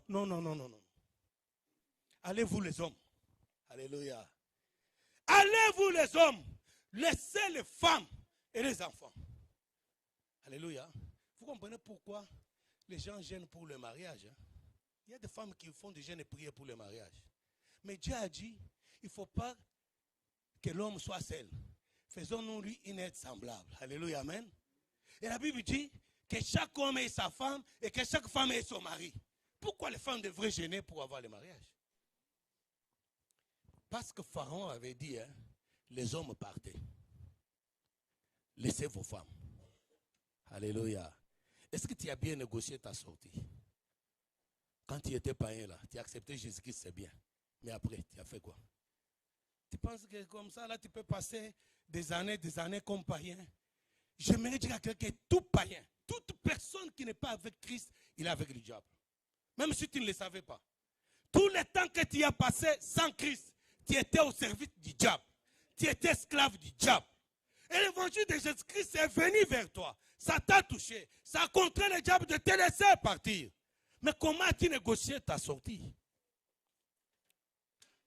B: Allez-vous les hommes. Alléluia. Allez-vous les hommes. Laissez les femmes et les enfants. Alléluia. Vous comprenez pourquoi les gens gênent pour le mariage. Hein? Il y a des femmes qui font des jeûnes et prières pour le mariage. Mais Dieu a dit, il ne faut pas que l'homme soit seul. Faisons-nous lui une aide semblable. Alléluia, amen. Et la Bible dit que chaque homme ait sa femme et que chaque femme ait son mari. Pourquoi les femmes devraient gêner pour avoir le mariage? Parce que Pharaon avait dit, hein, les hommes partaient. Laissez vos femmes. Alléluia. Est-ce que tu as bien négocié ta sortie? Quand tu étais païen là, tu as accepté Jésus-Christ, c'est bien. Mais après, tu as fait quoi? Tu penses que comme ça, là, tu peux passer des années comme païen? J'aimerais dire à quelqu'un, tout païen, toute personne qui n'est pas avec Christ, il est avec le diable. Même si tu ne le savais pas. Tout le temps que tu as passé sans Christ, tu étais au service du diable. Tu étais esclave du diable. Et l'évangile de Jésus-Christ est venu vers toi. Ça t'a touché. Ça a contraint le diable de te laisser partir. Mais comment as-tu négocié ta sortie?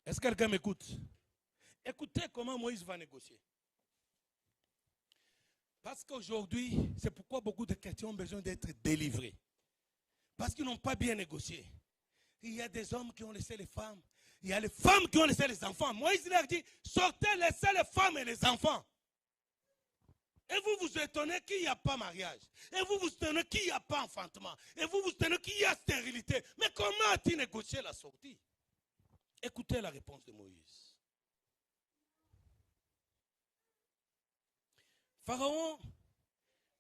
B: Est-ce que quelqu'un m'écoute? Écoutez comment Moïse va négocier. Parce qu'aujourd'hui, c'est pourquoi beaucoup de chrétiens ont besoin d'être délivrés. Parce qu'ils n'ont pas bien négocié. Il y a des hommes qui ont laissé les femmes. Il y a les femmes qui ont laissé les enfants. Moïse leur dit, sortez, laissez les femmes et les enfants. Et vous vous étonnez qu'il n'y a pas mariage. Et vous vous étonnez qu'il n'y a pas enfantement. Et vous vous étonnez qu'il y a stérilité. Mais comment as-tu négocié la sortie? Écoutez la réponse de Moïse. Pharaon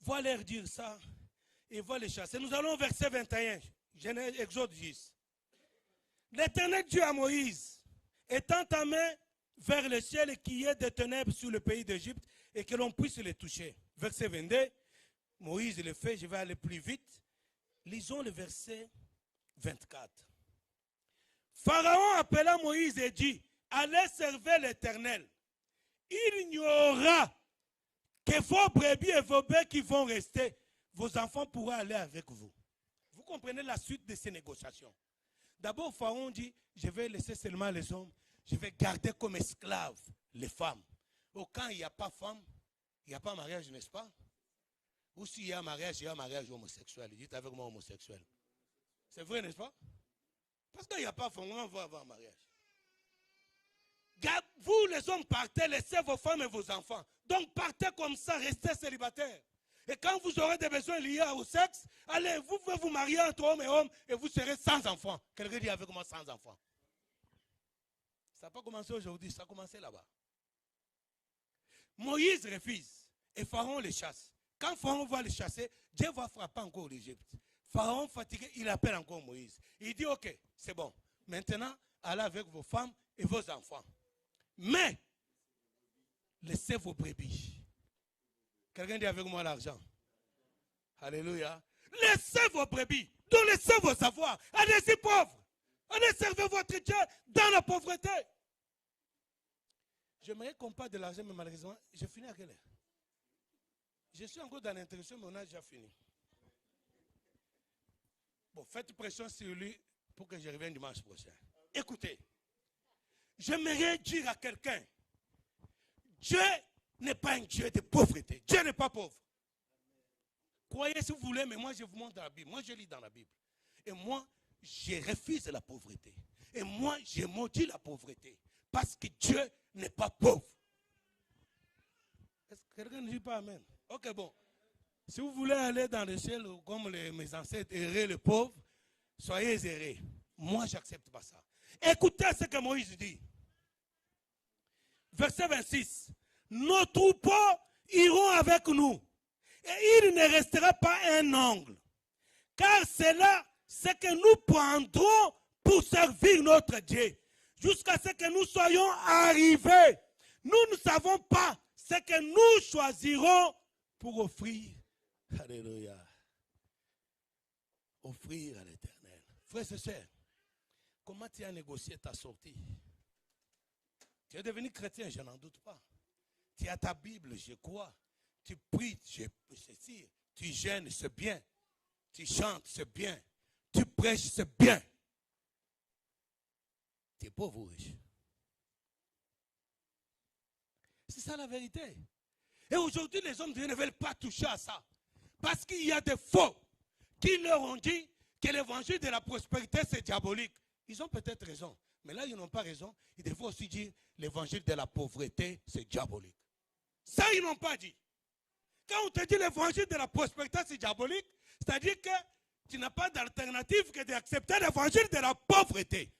B: va leur dire ça et va les chasser. Nous allons au verset 21, Exode 10. L'Éternel Dieu à Moïse, étend ta main vers le ciel et qu'il y ait des ténèbres sur le pays d'Égypte et que l'on puisse les toucher. Verset 22, Moïse le fait, je vais aller plus vite. Lisons le verset 24. Pharaon appela Moïse et dit, allez servir l'Éternel. Il n'y aura que vos brebis et vos bœufs qui vont rester. Vos enfants pourront aller avec vous. Vous comprenez la suite de ces négociations. D'abord, Pharaon dit, je vais laisser seulement les hommes. Je vais garder comme esclaves les femmes. Ou quand il n'y a pas femme, il n'y a pas mariage, n'est-ce pas? Ou s'il y a mariage, il y a mariage homosexuel. Dites avec moi homosexuel. C'est vrai, n'est-ce pas? Parce qu'il n'y a pas femme, on va avoir un mariage. Vous, les hommes, partez, laissez vos femmes et vos enfants. Donc, partez comme ça, restez célibataires. Et quand vous aurez des besoins liés au sexe, allez, vous pouvez vous marier entre hommes et hommes et vous serez sans enfants. Quelqu'un dit avec moi sans enfants. Ça n'a pas commencé aujourd'hui, ça a commencé là-bas. Moïse refuse et Pharaon les chasse. Quand Pharaon va les chasser, Dieu va frapper encore l'Égypte. Pharaon fatigué, il appelle encore Moïse. Il dit, ok, c'est bon. Maintenant, allez avec vos femmes et vos enfants. Mais, laissez vos brebis. Quelqu'un dit avec moi l'argent. Alléluia. Laissez vos brebis. Donc laissez vos avoirs. Allez-y pauvres. Allez servir votre Dieu dans la pauvreté. J'aimerais qu'on parle de l'argent, mais malheureusement, je finis à quelle heure? Je suis encore dans l'introduction, mais on a déjà fini. Bon, faites pression sur lui pour que je revienne dimanche prochain. Écoutez, j'aimerais dire à quelqu'un, Dieu n'est pas un Dieu de pauvreté. Dieu n'est pas pauvre. Croyez si vous voulez, mais moi je vous montre dans la Bible. Moi je lis dans la Bible. Et moi, je refuse la pauvreté. Et moi, je maudis la pauvreté. Parce que Dieu n'est pas pauvre. Est-ce que quelqu'un ne dit pas amen? Ok, bon. Si vous voulez aller dans le ciel comme mes ancêtres, errer les pauvres, soyez errés. Moi, je n'accepte pas ça. Écoutez ce que Moïse dit. Verset 26. Nos troupeaux iront avec nous. Et il ne restera pas un ongle. Car c'est là ce que nous prendrons pour servir notre Dieu. Jusqu'à ce que nous soyons arrivés. Nous ne savons pas ce que nous choisirons pour offrir. Alléluia. Offrir à l'Éternel. Frères et sœurs, comment tu as négocié ta sortie? Tu es devenu chrétien, je n'en doute pas. Tu as ta Bible, je crois. Tu pries, c'est sûr. Tu gênes, c'est bien. Tu chantes, c'est bien. Tu prêches, c'est bien. Tu es pauvre ou riche? C'est ça la vérité. Et aujourd'hui, les hommes de Dieu ne veulent pas toucher à ça. Parce qu'il y a des faux qui leur ont dit que l'évangile de la prospérité, c'est diabolique. Ils ont peut-être raison. Mais là, ils n'ont pas raison. Ils devraient aussi dire l'évangile de la pauvreté, c'est diabolique. Ça, ils n'ont pas dit. Quand on te dit l'évangile de la prospérité, c'est diabolique, c'est-à-dire que tu n'as pas d'alternative que d'accepter l'évangile de la pauvreté.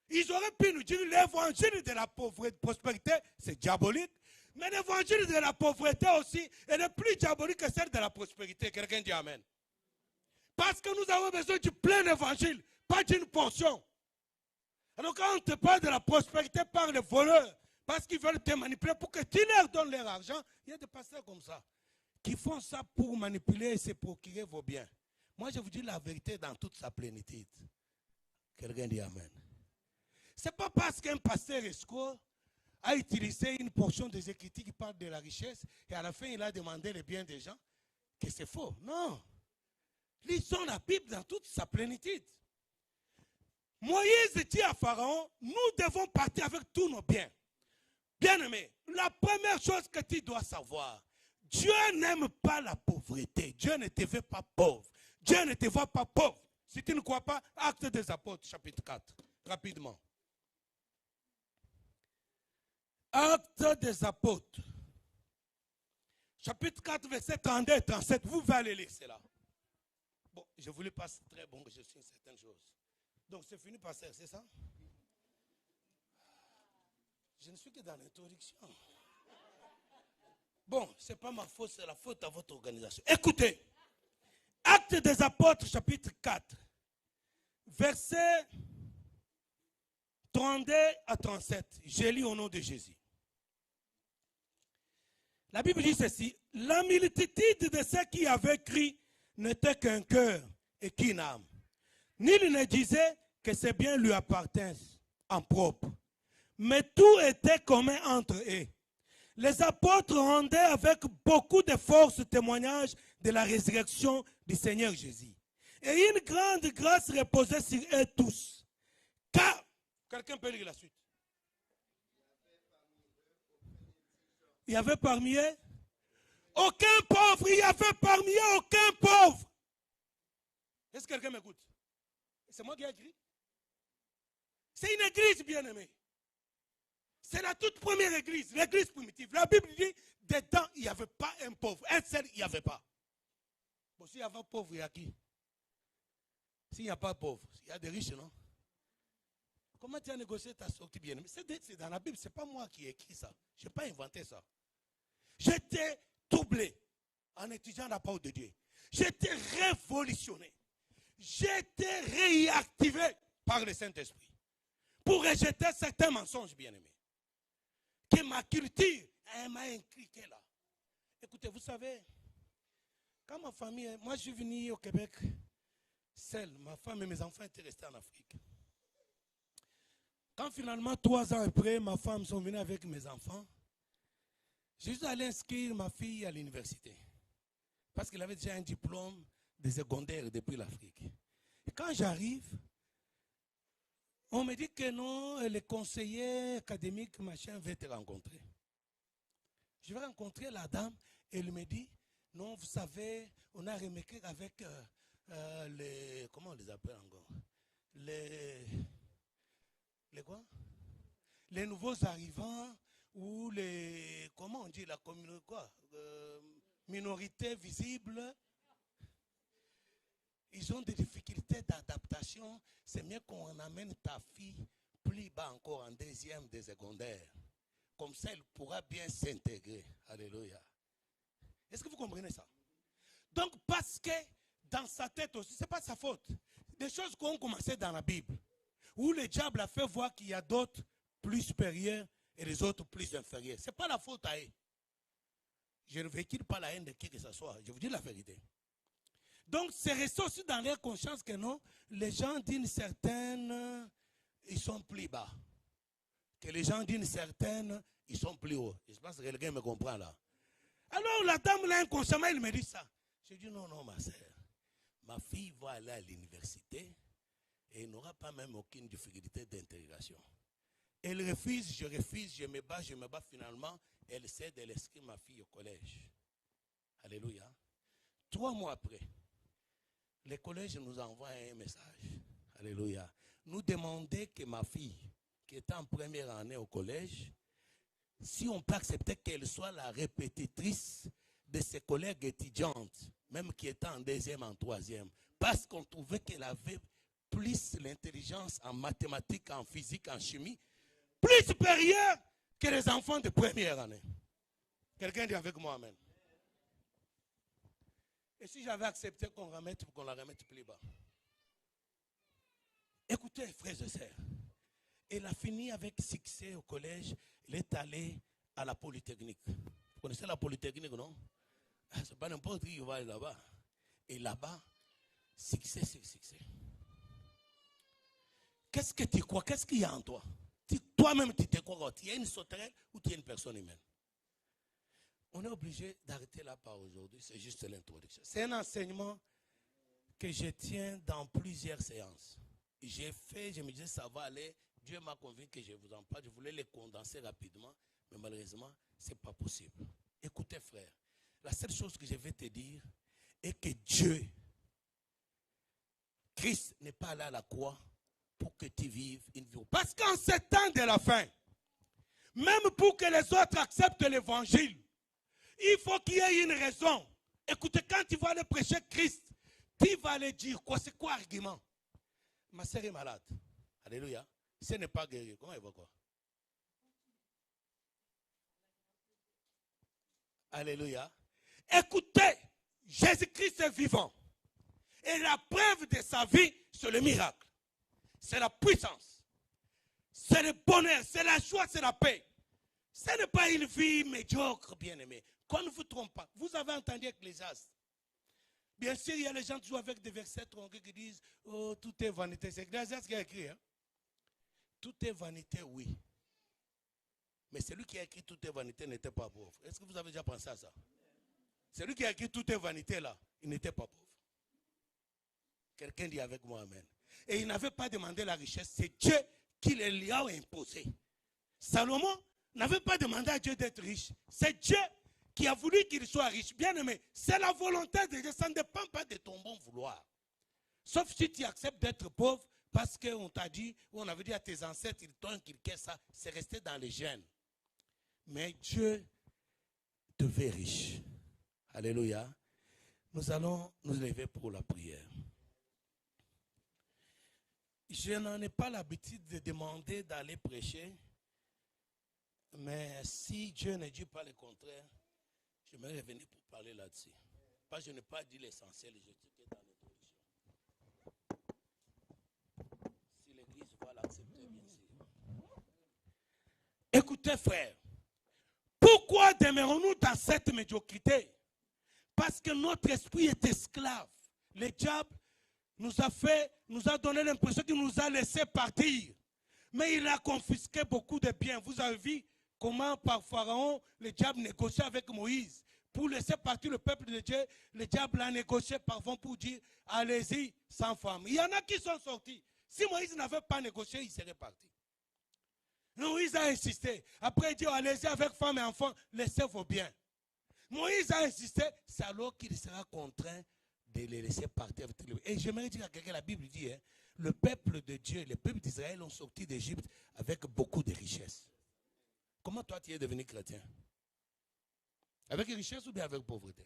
B: Ils auraient pu nous dire l'évangile de la prospérité, c'est diabolique. Mais l'évangile de la pauvreté aussi, elle est plus diabolique que celle de la prospérité. Quelqu'un dit amen. Parce que nous avons besoin du plein évangile, pas d'une portion. Alors quand on te parle de la prospérité par les voleurs, parce qu'ils veulent te manipuler pour que tu leur donnes leur argent, il y a des pasteurs comme ça, qui font ça pour manipuler et se procurer vos biens. Moi, je vous dis la vérité dans toute sa plénitude. Quelqu'un dit amen. Ce n'est pas parce qu'un pasteur escroc a utilisé une portion des Écritures qui parle de la richesse et à la fin il a demandé les biens des gens que c'est faux. Non. Lisons la Bible dans toute sa plénitude. Moïse dit à Pharaon, nous devons partir avec tous nos biens. Bien-aimé, la première chose que tu dois savoir, Dieu n'aime pas la pauvreté. Dieu ne te veut pas pauvre. Dieu ne te voit pas pauvre. Si tu ne crois pas, Actes des Apôtres, chapitre 4, rapidement. Actes des Apôtres, chapitre 4, verset 32 et 37. Vous allez aller lire cela. Bon, je voulais pas très bon que je suis certaines choses. Donc c'est fini, pasteur, c'est ça? Je ne suis que dans l'introduction. Bon, ce n'est pas ma faute, c'est la faute à votre organisation. Écoutez, Actes des Apôtres, chapitre 4, verset 32 à 37. J'ai lu au nom de Jésus. La Bible dit ceci, la multitude de ceux qui avaient cru n'était qu'un cœur et qu'une âme. Nul ne disait que ces biens lui appartinssent en propre, mais tout était commun entre eux. Les apôtres rendaient avec beaucoup de force témoignage de la résurrection du Seigneur Jésus. Et une grande grâce reposait sur eux tous. Car, quelqu'un peut lire la suite. Il y avait parmi eux aucun pauvre. Il y avait parmi eux aucun pauvre. Est-ce que quelqu'un m'écoute? C'est moi qui ai écrit. C'est une église bien-aimée. C'est la toute première église, l'église primitive. La Bible dit, dedans, il n'y avait pas un pauvre. Un seul, il n'y avait pas. Bon, s'il y avait un pauvre, il y a qui? S'il n'y a pas de pauvre, il y a des riches, non? Comment tu as négocié ta sortie bien-aimée? C'est dans la Bible, ce n'est pas moi qui ai écrit ça. Je n'ai pas inventé ça. J'étais troublé en étudiant la parole de Dieu. J'étais révolutionné. J'étais réactivé par le Saint-Esprit pour rejeter certains mensonges bien-aimés. Que ma culture m'a inculqué là. Écoutez, vous savez, quand ma famille, moi je suis venu au Québec seul, ma femme et mes enfants étaient restés en Afrique. Quand finalement, 3 ans après, ma femme sont venus avec mes enfants, je suis allé inscrire ma fille à l'université. Parce qu'elle avait déjà un diplôme de secondaire depuis l'Afrique. Et quand j'arrive, on me dit que non, le conseiller académique, machin, veut te rencontrer. Je vais rencontrer la dame et elle me dit, non, vous savez, on a remarqué avec les, comment on les appelle encore? Les quoi? Les nouveaux arrivants ou les, comment on dit, la communauté, quoi? Minorité visible. Ils ont des difficultés d'adaptation. C'est mieux qu'on amène ta fille plus bas encore en deuxième des secondaires. Comme ça, elle pourra bien s'intégrer. Alléluia. Est-ce que vous comprenez ça? Donc, parce que dans sa tête aussi, ce n'est pas sa faute. Des choses qui ont commencé dans la Bible, où le diable a fait voir qu'il y a d'autres plus supérieurs et les autres plus inférieurs. Ce n'est pas la faute à eux. Je ne véhicule pas la haine de qui que ce soit. Je vous dis la vérité. Donc, c'est resté aussi dans leur conscience que non, les gens d'une certaine, ils sont plus bas. que les gens d'une certaine, ils sont plus hauts. Je pense que quelqu'un me comprend là. Alors la dame là, inconsciemment, elle me dit ça. Je dis non, non, ma soeur. Ma fille va aller à l'université et elle n'aura pas même aucune difficulté d'intégration. Elle refuse, je me bats, finalement, elle cède, elle inscrit ma fille au collège. Alléluia. 3 mois après, le collège nous envoie un message. Alléluia. Nous demandait que ma fille, qui était en première année au collège, si on peut accepter qu'elle soit la répétitrice de ses collègues étudiantes, même qui étaient en 2e, en 3e, parce qu'on trouvait qu'elle avait plus l'intelligence en mathématiques, en physique, en chimie, plus supérieure que les enfants de première année. Quelqu'un dit avec moi amen. Et si j'avais accepté qu'on la remette plus bas? Écoutez, frères et sœurs, elle a fini avec succès au collège, elle est allée à la Polytechnique. Vous connaissez la Polytechnique, non? C'est pas n'importe qui va aller là-bas. Et là-bas, succès, c'est succès. Qu'est-ce que tu crois? Qu'est-ce qu'il y a en toi? Toi-même, tu te crois? Tu es une sauterelle ou tu es une personne humaine? On est obligé d'arrêter là par aujourd'hui. C'est juste l'introduction. C'est un enseignement que je tiens dans plusieurs séances. Je me disais, ça va aller. Dieu m'a convaincu que je vous en parle. Je voulais les condenser rapidement, mais malheureusement, ce n'est pas possible. Écoutez, frère, la seule chose que je vais te dire est que Dieu, Christ n'est pas allé à la croix pour que tu vives une vie. Parce qu'en ce temps de la fin, même pour que les autres acceptent l'évangile, il faut qu'il y ait une raison. Écoutez, quand tu vas aller prêcher Christ, tu vas aller dire quoi? C'est quoi l'argument? Ma sœur est malade. Alléluia. Ce n'est pas guéri. Comment il va quoi? Alléluia. Écoutez, Jésus-Christ est vivant. Et la preuve de sa vie, c'est le miracle. C'est la puissance. C'est le bonheur, c'est la joie, c'est la paix. Ce n'est pas une vie médiocre, bien-aimé. Qu'on ne vous trompe pas. Vous avez entendu Ecclésiaste. Bien sûr, il y a les gens qui jouent avec des versets tronqués qui disent « Oh, tout est vanité ». C'est Ecclésiaste qui a écrit. Hein? Tout est vanité, oui. Mais celui qui a écrit « Tout est vanité » n'était pas pauvre. Est-ce que vous avez déjà pensé à ça? Celui qui a écrit « Tout est vanité » là, il n'était pas pauvre. Quelqu'un dit avec moi amen. Et il n'avait pas demandé la richesse, c'est Dieu qui le lui a imposé. Salomon n'avait pas demandé à Dieu d'être riche. C'est Dieu qui a voulu qu'il soit riche. Bien aimé, c'est la volonté de Dieu, ça ne dépend pas de ton bon vouloir. Sauf si tu acceptes d'être pauvre parce qu'on t'a dit, ou on avait dit à tes ancêtres, ils t'ont inculqué ça, c'est resté dans les gènes. Mais Dieu te fait riche. Alléluia. Nous allons nous lever pour la prière. Je n'en ai pas l'habitude de demander d'aller prêcher, mais si Dieu ne dit pas le contraire, je vais revenir pour parler là-dessus. Parce que je n'ai pas dit l'essentiel, je dis que dans l'introduction. Si l'Église va l'accepter, bien sûr. Écoutez, frère, pourquoi demeurons-nous dans cette médiocrité? Parce que notre esprit est esclave. Le diable nous a donné l'impression qu'il nous a laissé partir. Mais il a confisqué beaucoup de biens. Vous avez vu comment par Pharaon, le diable négociait avec Moïse. Pour laisser partir le peuple de Dieu, le diable a négocié parfois pour dire, allez-y sans femme. Il y en a qui sont sortis. Si Moïse n'avait pas négocié, il serait parti. Moïse a insisté. Après il dit, allez-y avec femme et enfants, laissez vos biens. Moïse a insisté, c'est alors qu'il sera contraint de les laisser partir. Et j'aimerais dire à quelqu'un, la Bible dit, hein, le peuple de Dieu, le peuple d'Israël ont sorti d'Égypte avec beaucoup de richesses. Comment toi tu es devenu chrétien? Avec richesse ou bien avec pauvreté?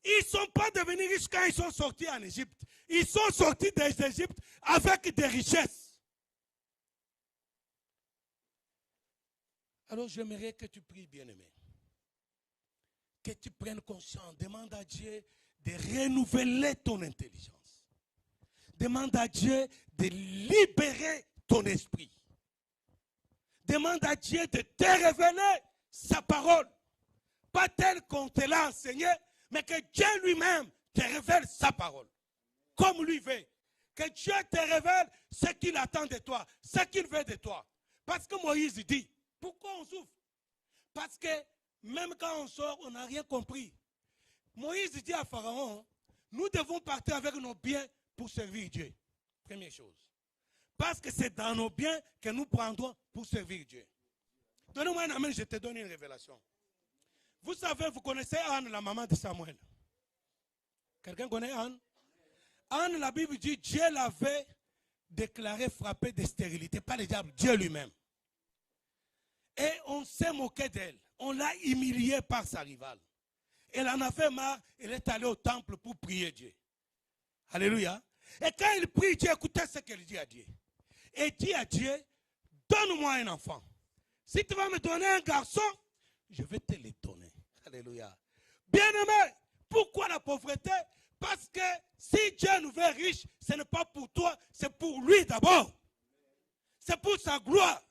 B: Ils ne sont pas devenus riches quand ils sont sortis en Égypte. Ils sont sortis d'Égypte avec des richesses. Alors j'aimerais que tu pries, bien-aimé. Que tu prennes conscience. Demande à Dieu de renouveler ton intelligence. Demande à Dieu de libérer ton esprit. Demande à Dieu de te révéler sa parole. Pas tel qu'on te l'a enseigné, mais que Dieu lui-même te révèle sa parole. Comme lui veut. Que Dieu te révèle ce qu'il attend de toi, ce qu'il veut de toi. Parce que Moïse dit, pourquoi on souffre? Parce que même quand on sort, on n'a rien compris. Moïse dit à Pharaon, nous devons partir avec nos biens pour servir Dieu. Première chose. Parce que c'est dans nos biens que nous prendrons pour servir Dieu. Donnez-moi un amen, je te donne une révélation. Vous savez, vous connaissez Anne, la maman de Samuel. Quelqu'un connaît Anne? Anne, la Bible dit, Dieu l'avait déclaré frappée de stérilité, pas le diable, Dieu lui-même. Et on s'est moqué d'elle. On l'a humiliée par sa rivale. Elle en a fait marre, elle est allée au temple pour prier Dieu. Alléluia. Et quand il prie Dieu, écoutez ce qu'elle dit à Dieu. Elle dit à Dieu, donne-moi un enfant. Si tu vas me donner un garçon, je vais te le donner. Alléluia. Bien-aimé, pourquoi la pauvreté? Parce que si Dieu nous veut riches, ce n'est pas pour toi, c'est pour lui d'abord. C'est pour sa gloire.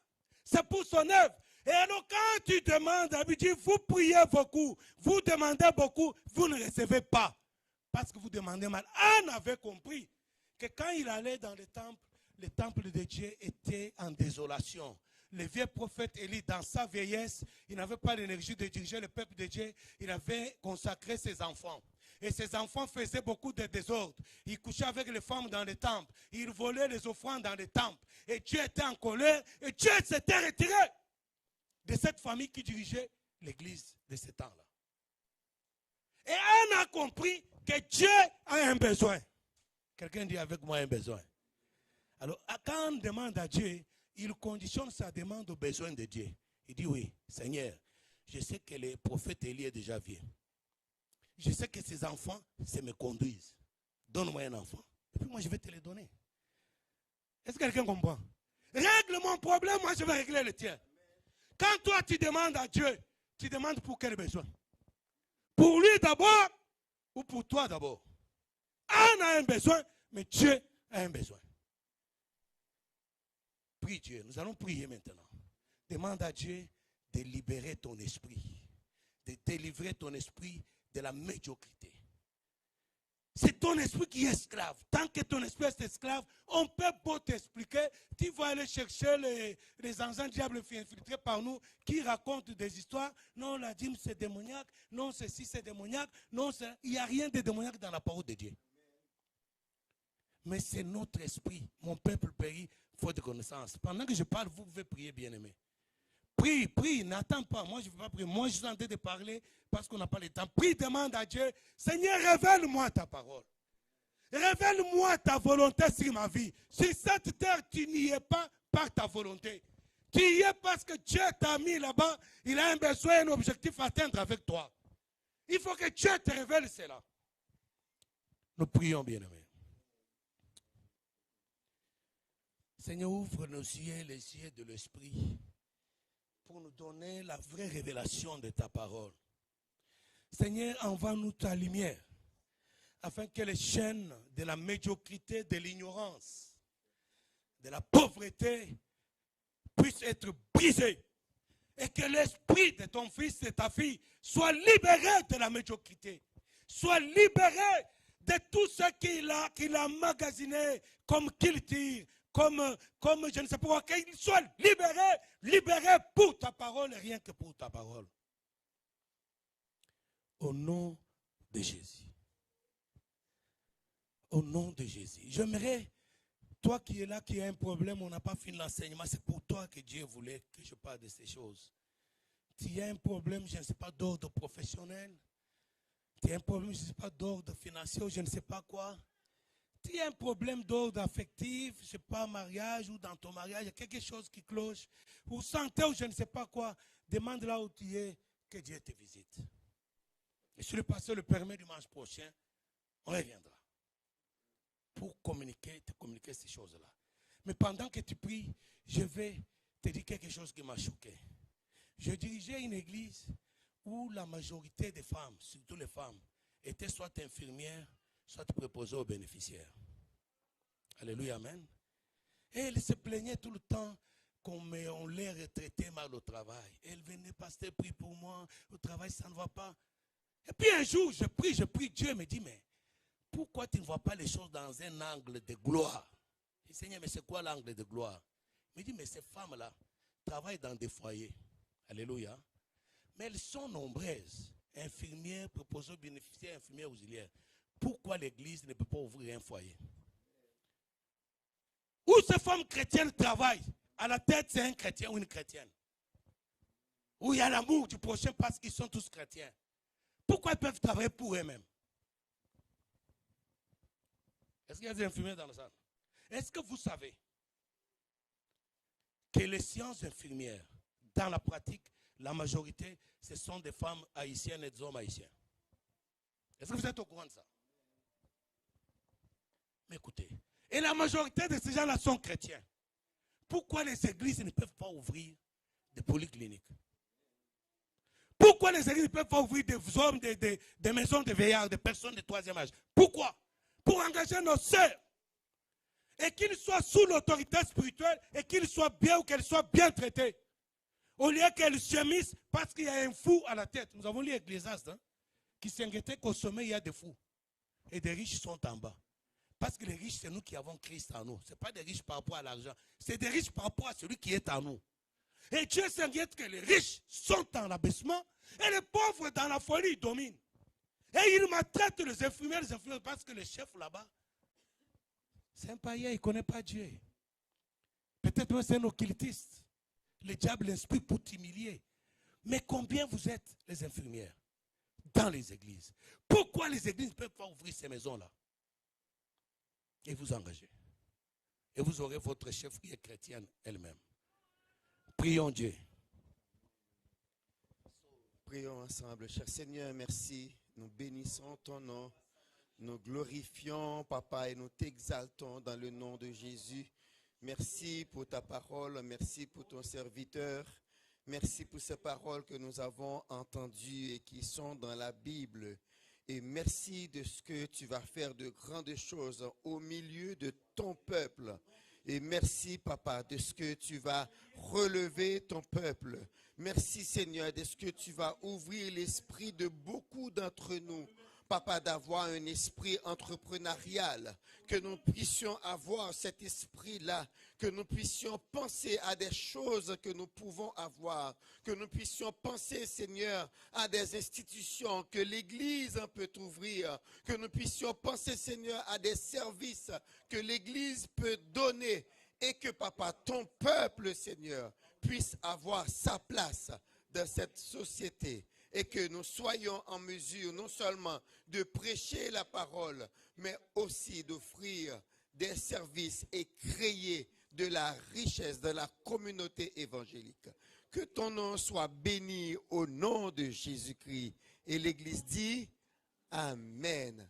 B: C'est pour son œuvre. Et alors quand tu demandes, vous priez beaucoup, vous demandez beaucoup, vous ne recevez pas. Parce que vous demandez mal. Anne avait compris que quand il allait dans le temple de Dieu était en désolation. Le vieux prophète Élie, dans sa vieillesse, il n'avait pas l'énergie de diriger le peuple de Dieu. Il avait consacré ses enfants. Et ses enfants faisaient beaucoup de désordre. Ils couchaient avec les femmes dans les temples. Ils volaient les offrandes dans les temples. Et Dieu était en colère. Et Dieu s'était retiré de cette famille qui dirigeait l'église de ce temps-là. Et on a compris que Dieu a un besoin. Quelqu'un dit avec moi un besoin. Alors, quand on demande à Dieu, il conditionne sa demande aux besoins de Dieu. Il dit, oui, Seigneur, je sais que le prophète Élie est déjà vieux. Je sais que ses enfants, ça me conduisent. Donne-moi un enfant. Et puis moi, je vais te le donner. Est-ce que quelqu'un comprend? Règle mon problème, moi, je vais régler le tien. Quand toi, tu demandes à Dieu, tu demandes pour quel besoin? Pour lui d'abord ou pour toi d'abord? On a un besoin, mais Dieu a un besoin. Prie Dieu. Nous allons prier maintenant. Demande à Dieu de libérer ton esprit, de délivrer ton esprit de la médiocrité. C'est ton esprit qui est esclave. Tant que ton esprit est esclave, on peut pas t'expliquer. Tu vas aller chercher les anciens diables infiltrés par nous qui racontent des histoires. Non, la dîme c'est démoniaque. Non, ceci c'est démoniaque. Non, il n'y a rien de démoniaque dans la parole de Dieu. Mais c'est notre esprit. Mon peuple périt faute de connaissance. Pendant que je parle, vous pouvez prier, bien-aimé. Prie, prie, n'attends pas. Moi, je ne veux pas prier. Moi, je suis en train de parler parce qu'on n'a pas le temps. Prie, demande à Dieu, Seigneur, révèle-moi ta parole. Révèle-moi ta volonté sur ma vie. Sur cette terre, tu n'y es pas par ta volonté. Tu y es parce que Dieu t'a mis là-bas. Il a un besoin, un objectif à atteindre avec toi. Il faut que Dieu te révèle cela. Nous prions, bien-aimés. Seigneur, ouvre nos yeux, les yeux de l'esprit, pour nous donner la vraie révélation de ta parole. Seigneur, envoie-nous ta lumière, afin que les chaînes de la médiocrité, de l'ignorance, de la pauvreté puissent être brisées. Et que l'esprit de ton fils et ta fille soit libéré de la médiocrité, soit libéré de tout ce qu'il a magasiné comme culture, comme je ne sais pas, qu'il soit libéré pour ta parole et rien que pour ta parole. Au nom de Jésus. Au nom de Jésus. J'aimerais, toi qui es là, qui as un problème, on n'a pas fini l'enseignement, c'est pour toi que Dieu voulait que je parle de ces choses. Tu as un problème, je ne sais pas, d'ordre professionnel. Tu as un problème, je ne sais pas, d'ordre financier, je ne sais pas quoi. Tu as un problème d'ordre affectif, je ne sais pas, mariage ou dans ton mariage, il y a quelque chose qui cloche, ou santé ou je ne sais pas quoi, demande là où tu es, que Dieu te visite. Et si le pasteur le permet dimanche prochain, on reviendra pour te communiquer ces choses-là. Mais pendant que tu pries, je vais te dire quelque chose qui m'a choqué. Je dirigeais une église où la majorité des femmes, surtout les femmes, étaient soit infirmières, soit préposées aux bénéficiaires. Alléluia, amen. Et elles se plaignaient tout le temps qu'on les retraitait mal au travail. Elles venaient, pasteur, prie pour moi, au travail ça ne va pas. Et puis un jour, je prie, Dieu me dit, mais pourquoi tu ne vois pas les choses dans un angle de gloire? Je dis, Seigneur, mais c'est quoi l'angle de gloire? Il me dit, mais ces femmes-là, travaillent dans des foyers. Alléluia. Mais elles sont nombreuses. Infirmières, proposées bénéficiaires, infirmières auxiliaires. Pourquoi l'église ne peut pas ouvrir un foyer? Où ces femmes chrétiennes travaillent, à la tête c'est un chrétien ou une chrétienne. Où il y a l'amour du prochain parce qu'ils sont tous chrétiens. Pourquoi ils peuvent travailler pour eux-mêmes? Est-ce qu'il y a des infirmières dans la salle? Est-ce que vous savez que les sciences infirmières, dans la pratique, la majorité, ce sont des femmes haïtiennes et des hommes haïtiens? Est-ce que vous êtes au courant de ça? Mais écoutez, et la majorité de ces gens-là sont chrétiens. Pourquoi les églises ne peuvent pas ouvrir des polycliniques? Pourquoi les églises ne peuvent pas ouvrir des hommes, des maisons de veillard, des personnes de troisième âge? Pourquoi? Pour engager nos sœurs. Et qu'ils soient sous l'autorité spirituelle et qu'ils soient bien ou qu'elles soient bien traitées. Au lieu qu'elles gémissent parce qu'il y a un fou à la tête. Nous avons lu Ecclésiaste, qui s'inquiétait qu'au sommet il y a des fous. Et des riches sont en bas. Parce que les riches, c'est nous qui avons Christ en nous. Ce n'est pas des riches par rapport à l'argent. C'est des riches par rapport à celui qui est en nous. Et Dieu s'inquiète que les riches sont en l'abaissement et les pauvres dans la folie dominent. Et il maltraite les infirmières parce que le chef là-bas, c'est un païen, il ne connaît pas Dieu. Peut-être même c'est un occultiste. Le diable l'inspire pour t'humilier. Mais combien vous êtes les infirmières dans les églises? Pourquoi les églises ne peuvent pas ouvrir ces maisons-là? Et vous engager. Et vous aurez votre chef qui est chrétienne elle-même. Prions Dieu.
A: Prions ensemble. Cher Seigneur, merci. Nous bénissons ton nom. Nous glorifions, Papa, et nous t'exaltons dans le nom de Jésus. Merci pour ta parole. Merci pour ton serviteur. Merci pour ces paroles que nous avons entendues et qui sont dans la Bible. Et merci de ce que tu vas faire de grandes choses au milieu de ton peuple. Et merci, Papa, de ce que tu vas relever ton peuple. Merci, Seigneur, de ce que tu vas ouvrir l'esprit de beaucoup d'entre nous. Papa, d'avoir un esprit entrepreneurial, que nous puissions avoir cet esprit-là, que nous puissions penser à des choses que nous pouvons avoir, que nous puissions penser, Seigneur, à des institutions, que l'Église peut ouvrir, que nous puissions penser, Seigneur, à des services que l'Église peut donner et que, Papa, ton peuple, Seigneur, puisse avoir sa place dans cette société. Et que nous soyons en mesure non seulement de prêcher la parole, mais aussi d'offrir des services et créer de la richesse dans la communauté évangélique. Que ton nom soit béni au nom de Jésus-Christ. Et l'Église dit Amen.